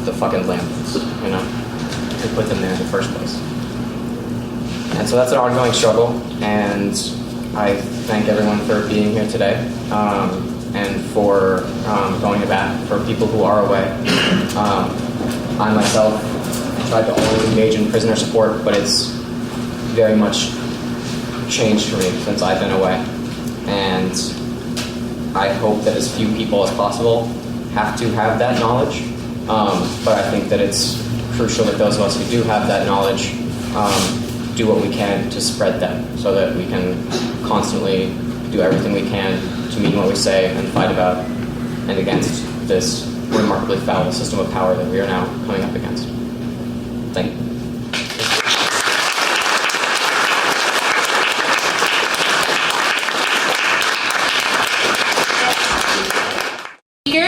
the fucking landlords, who put them there in the first place. And so that's an ongoing struggle, and I thank everyone for being here today and for going to bat for people who are away. I myself tried to always engage in prisoner support, but it's very much changed for me since I've been away. And I hope that as few people as possible have to have that knowledge. But I think that it's crucial that those of us who do have that knowledge do what we can to spread that so that we can constantly do everything we can to mean what we say and fight about and against this remarkably foul system of power that we are now coming up against. Thank you.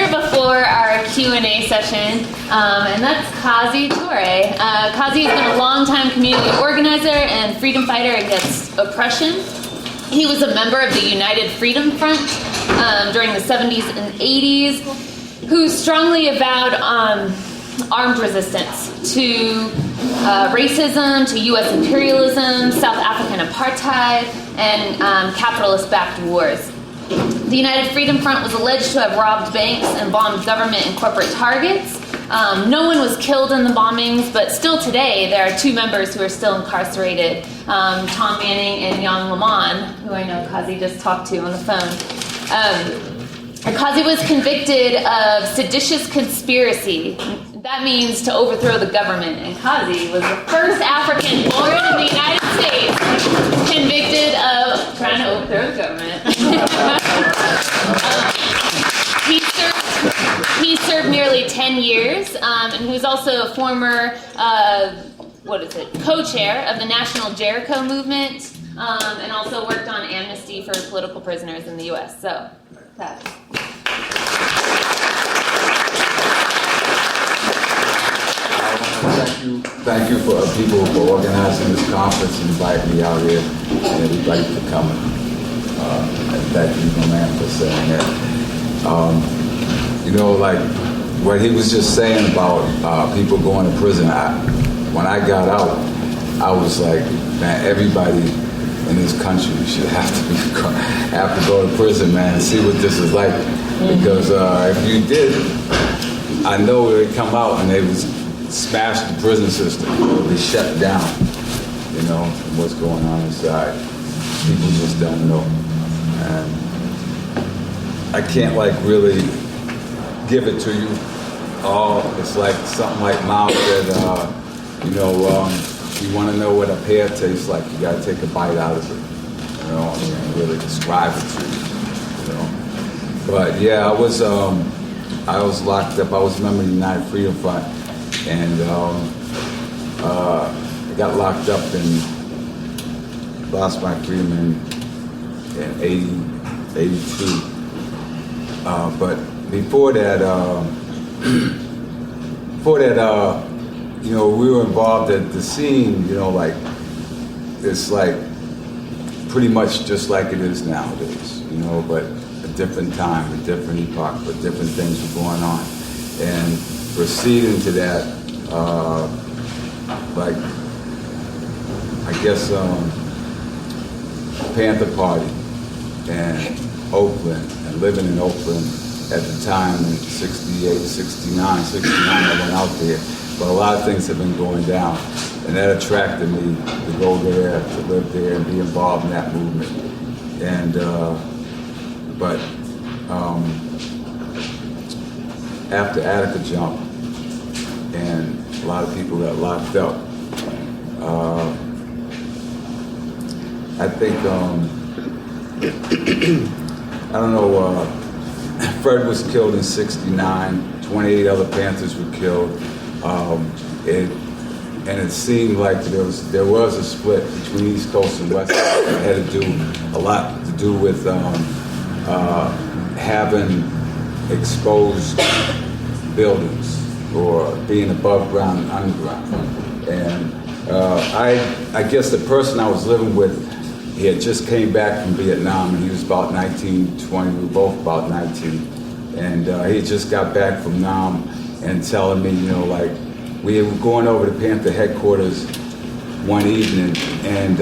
Before our Q&A session, and that's Kazi Toure. Kazi has been a longtime community organizer and freedom fighter against oppression. He was a member of the United Freedom Front during the 70s and 80s, who strongly avowed armed resistance to racism, to U.S. imperialism, South African apartheid, and capitalist-backed wars. The United Freedom Front was alleged to have robbed banks and bombed government and corporate targets. No one was killed in the bombings, but still today there are two members who are still incarcerated, Tom Manning and Jan Lamon, who I know Kazi just talked to on the phone. Kazi was convicted of seditious conspiracy. That means to overthrow the government, and Kazi was the first African born in the United States convicted of trying to overthrow the government. He served nearly 10 years, and he was also a former, co-chair of the National Jericho Movement, and also worked on amnesty for political prisoners in the U.S. So, that. Thank you for people for organizing this conference and inviting me out here, and everybody for coming. Thank you, my man, for saying that. Like what he was just saying about people going to prison. When I got out, I was like, man, everybody in in this country should have to go to prison, man, and see what this is like. Because if you did, I know they'd come out and they would smash the prison system. It would be shut down, you know, what's going on inside. People just don't know. And I can't like really give it to you all. It's like something like Mao said, you know, you want to know what a pear tastes like, you got to take a bite out of it, you know, and really describe it to you, you know. But yeah, I was locked up. I was a member of the United Freedom Front, and I got locked up and lost my freedom in 82. But before that, you know, we were involved at the scene, you know, like, it's like pretty much just like it is nowadays, you know, but a different time, a different epoch, but different things were going on. And proceeding to that, like, I guess, Panther Party and Oakland, and living in Oakland at the time in 68, 69, I went out there. But a lot of things have been going down, and that attracted me to go there, to live there, and be involved in that movement. And but after Attica Jump, and a lot of people got locked up, I think I don't know. Fred was killed in '69. 28 other Panthers were killed. And it seemed like there was a split between East Coast and West Coast. It had to do a lot to do with having exposed buildings or being above ground and underground. And I guess the person I was living with, he had just came back from Vietnam, and he was about 19, 20. We were both about 19. And he just got back from Nam and telling me, you know, like, we were going over to Panther headquarters one evening, and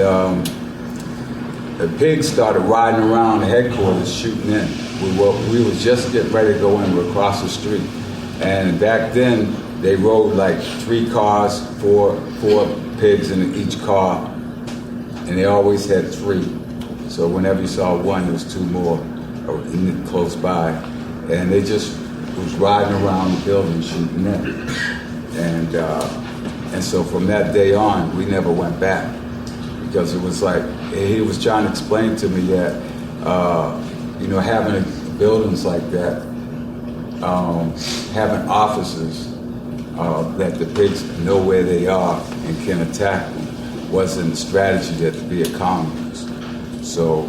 the pigs started riding around the headquarters shooting in. We were just getting ready to go in. We were across the street. And back then, they rode like 3 cars, four pigs in each car, and they always had 3. So whenever you saw one, there was 2 more close by. And they just was riding around the building shooting in. And so from that day on, we never went back, because it was like, he was trying to explain to me that, you know, having buildings like that, having offices that the pigs know where they are and can attack them, wasn't a strategy that to be a communist. So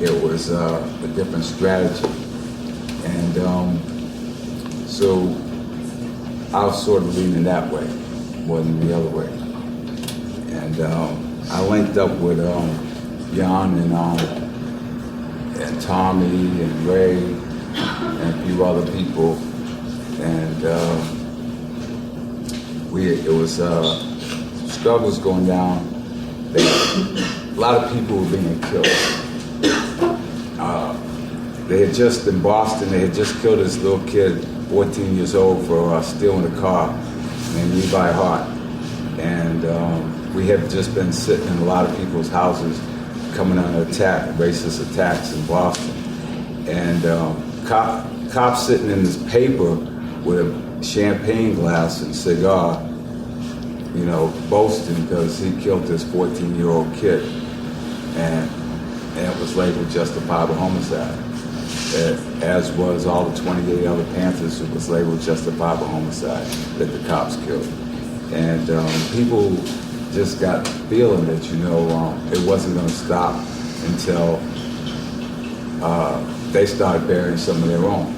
it was a different strategy. And so I was sort of leaning that way more than the other way. And I linked up with Jan and Tommy and Ray and a few other people. And it was struggles going down. A lot of people were being killed. They had just, in Boston, they had just killed this little kid, 14 years old, for stealing a car, named Levi Hart. And we had just been sitting in a lot of people's houses coming under attack, racist attacks in Boston. And cops sitting in this paper with a champagne glass and cigar, you know, boasting because he killed this 14-year-old kid. And it was labeled justifiable homicide, as was all the 28 other Panthers who was labeled justifiable homicide that the cops killed. And people just got the feeling that, you know, it wasn't going to stop until they started burying some of their own.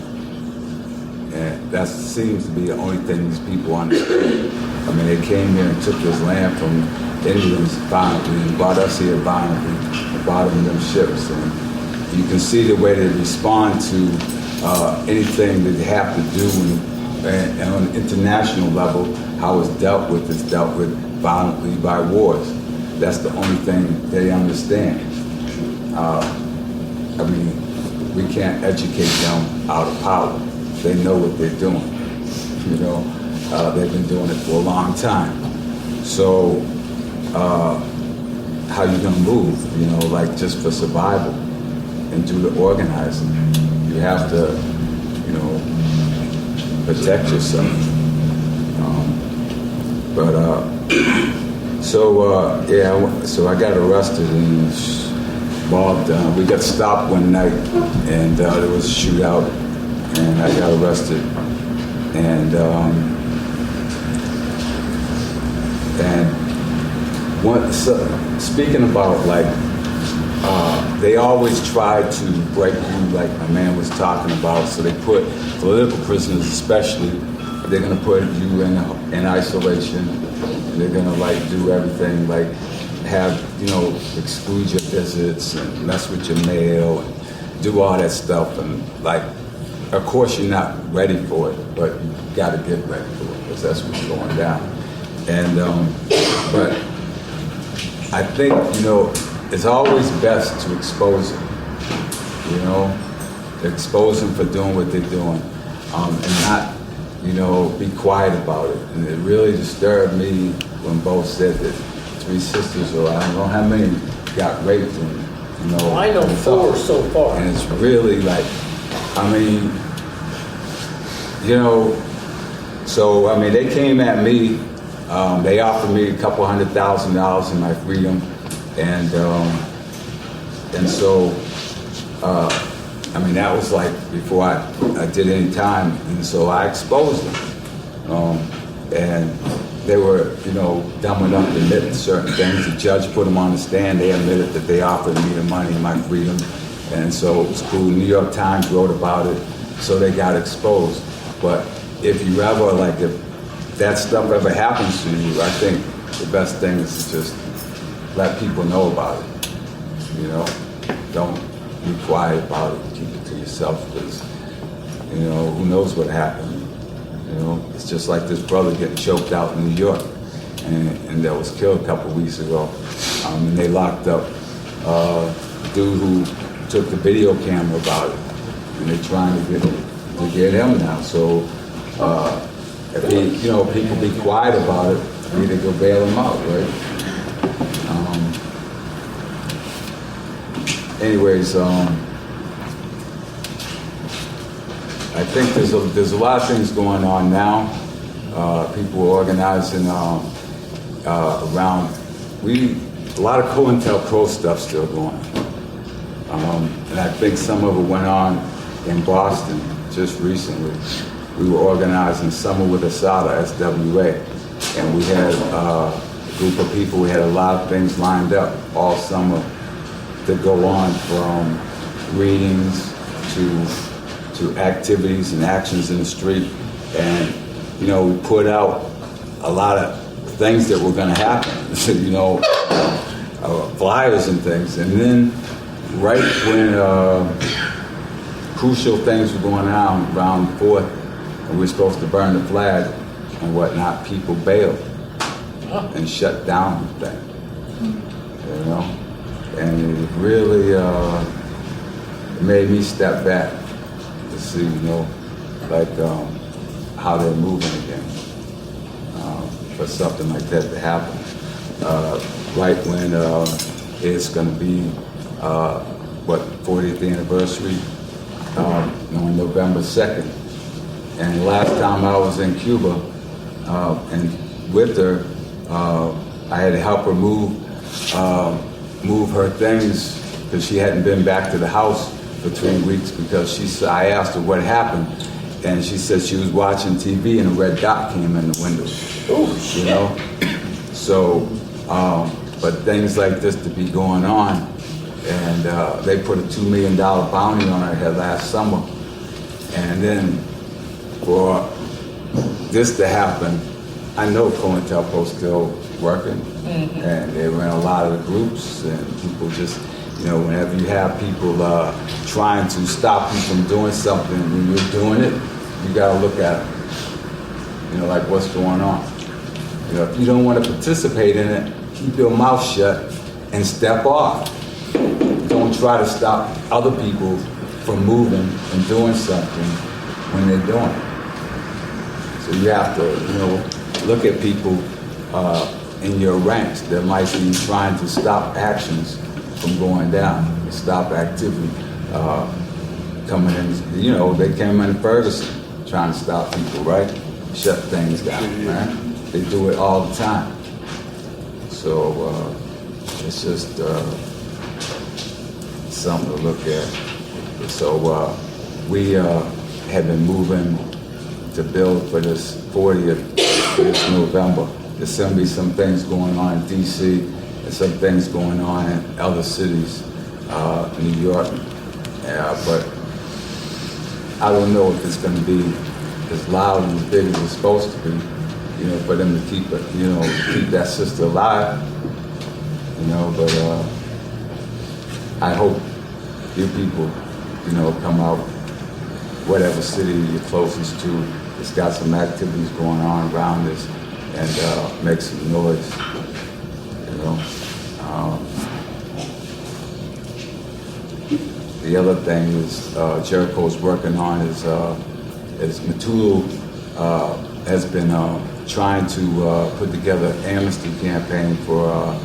And that seems to be the only thing these people understand. I mean, they came here and took this land from Indians violently and brought us here violently and brought them them ships. And you can see the way they respond to anything that they have to do, and on an international level, how it's dealt with violently by wars. that's the only thing they understand. I mean, we can't educate them out of power. They know what they're doing. You know, they've been doing it for a long time. So, how you gonna move? You know, like just for survival and do the organizing. You have to, you know, protect yourself. So I got arrested and involved. We got stopped one night, and there was a shootout, and I got arrested. And speaking about like, they always try to break you, like my man was talking about. So they put political prisoners, especially, they're gonna put you in isolation. They're gonna like do everything, like have, you know, exclude your visits and mess with your mail and do all that stuff. And like, of course you're not ready for it, but you gotta get ready for it because that's what's going down. And but I think, you know, it's always best to expose them, you know, expose them for doing what they're doing, and not, you know, be quiet about it. And it really disturbed me when both said that 3 sisters, or I don't know how many, got raped. And, you know, well, I know 4 so far. And it's really like, I mean, you know, so I mean, they came at me. They offered me $200,000 in my freedom, and so. I mean, that was like before I did any time, and so I exposed them. And they were, you know, dumb enough to admit certain things. The judge put them on the stand. They admitted that they offered me the money and my freedom, and so it was cool. New York Times wrote about it, so they got exposed. But if you ever, like, if that stuff ever happens to you, I think the best thing is to just let people know about it. You know, don't be quiet about it. Keep it to yourself, because, you know, who knows what happened. You know, it's just like this brother getting choked out in New York, and that was killed a couple weeks ago. And they locked up a dude who took the video camera about it, and they're trying to get him now. So if you know, people be quiet about it, we need to go bail him out, right? Anyways, I think there's a lot of things going on now. People are organizing around. A lot of COINTELPRO stuff still going on, and I think some of it went on in Boston just recently. We were organizing Summer with Asada, SWA, and we had a group of people. We had a lot of things lined up all summer to go on, from readings to activities and actions in the street. And, you know, we put out a lot of things that were going to happen, you know, flyers and things. And then right when crucial things were going on around the 4th, and we were supposed to burn the flag and whatnot, people bailed and shut down the thing, you know? And it really made me step back to see, you know, like how they're moving again, for something like that to happen. Right when it's going to be, 40th anniversary on November 2nd. And last time I was in Cuba, and with her, I had to help her move her things, because she hadn't been back to the house for 3 weeks, because I asked her what happened, and she said she was watching TV and a red dot came in the window. Oh, shit. You know? So, but things like this to be going on, and they put a $2 million bounty on her head last summer, and then for this to happen, I know COINTELPRO's still working, and they ran a lot of the groups, and people just, you know, whenever you have people trying to stop you from doing something when you're doing it, you got to look at it, you know, like what's going on. You know, if you don't want to participate in it, keep your mouth shut and step off. Don't try to stop other people from moving and doing something when they're doing it. So you have to, look at people in your ranks that might be trying to stop actions from going down, stop activity coming in. They came in Ferguson trying to stop people, right? Shut things down, right? They do it all the time. So it's just something to look at. So we have been moving to build for this 40th this November. There's going to be some things going on in D.C. and some things going on in other cities, New York. But I don't know if it's going to be as loud and as big as it's supposed to be, for them to keep it, keep that sister alive, but I hope you people, come out, whatever city you're closest to, it's got some activities going on around this, and make some noise, The other thing is Jericho's working on is Matulu has been trying to put together an amnesty campaign for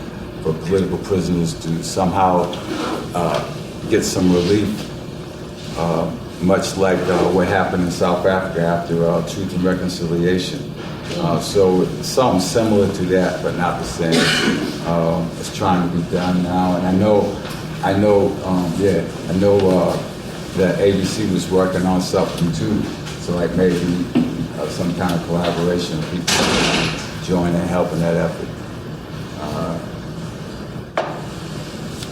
political prisoners to somehow get some relief, much like what happened in South Africa after Truth and Reconciliation. So something similar to that, but not the same. It's trying to be done now, and I know that ABC was working on something too. So like maybe some kind of collaboration, people join and help in that effort.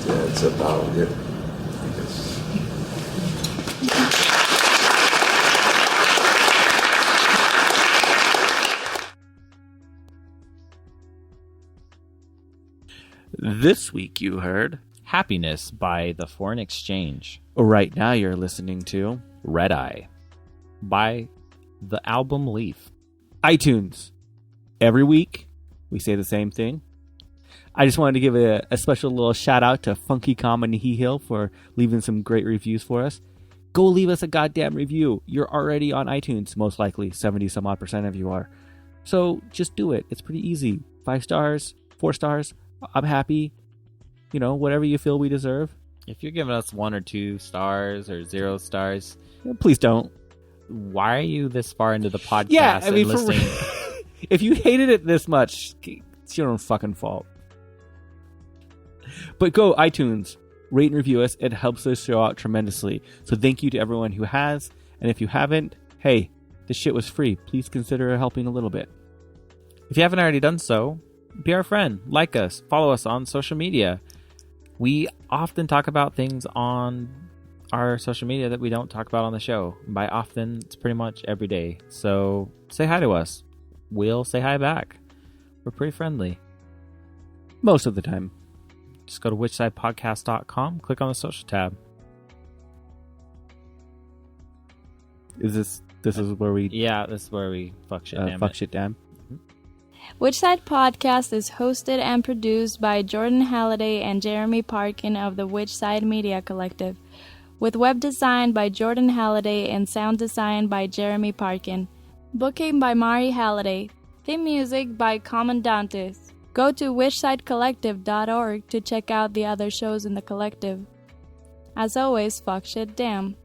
That's about it, I guess. This week you heard Happiness by The Foreign Exchange. Right now you're listening to Red Eye by the album Leaf. iTunes. Every week we say the same thing. I just wanted to give a special little shout out to Funky Calm and He Hill for leaving some great reviews for us. Go leave us a goddamn review. You're already on iTunes, most likely. 70-some-odd% of you are. So just do it. It's pretty easy. 5 stars, 4 stars. I'm happy. Whatever you feel we deserve. If you're giving us 1 or 2 stars or 0 stars, please don't. Why are you this far into the podcast? Yeah, I mean, listening? If you hated it this much, it's your own fucking fault. But go iTunes, rate and review us. It helps the show out tremendously. So thank you to everyone who has. And if you haven't, hey, this shit was free. Please consider helping a little bit. If you haven't already done so, be our friend. Like us. Follow us on social media. We often talk about things on our social media that we don't talk about on the show. By often, it's pretty much every day. So say hi to us. We'll say hi back. We're pretty friendly. Most of the time. Just go to whichsidepodcast.com, click on the social tab. This is where we... Yeah, this is where we fuck shit down. Fuck shit down. Which Side Podcast is hosted and produced by Jordan Halliday and Jeremy Parkin of the Which Side Media Collective, with web design by Jordan Halliday and sound design by Jeremy Parkin. Booking by Mari Halliday. Theme music by Commandantes. Go to whichsidecollective.org to check out the other shows in the collective. As always, fuck shit damn.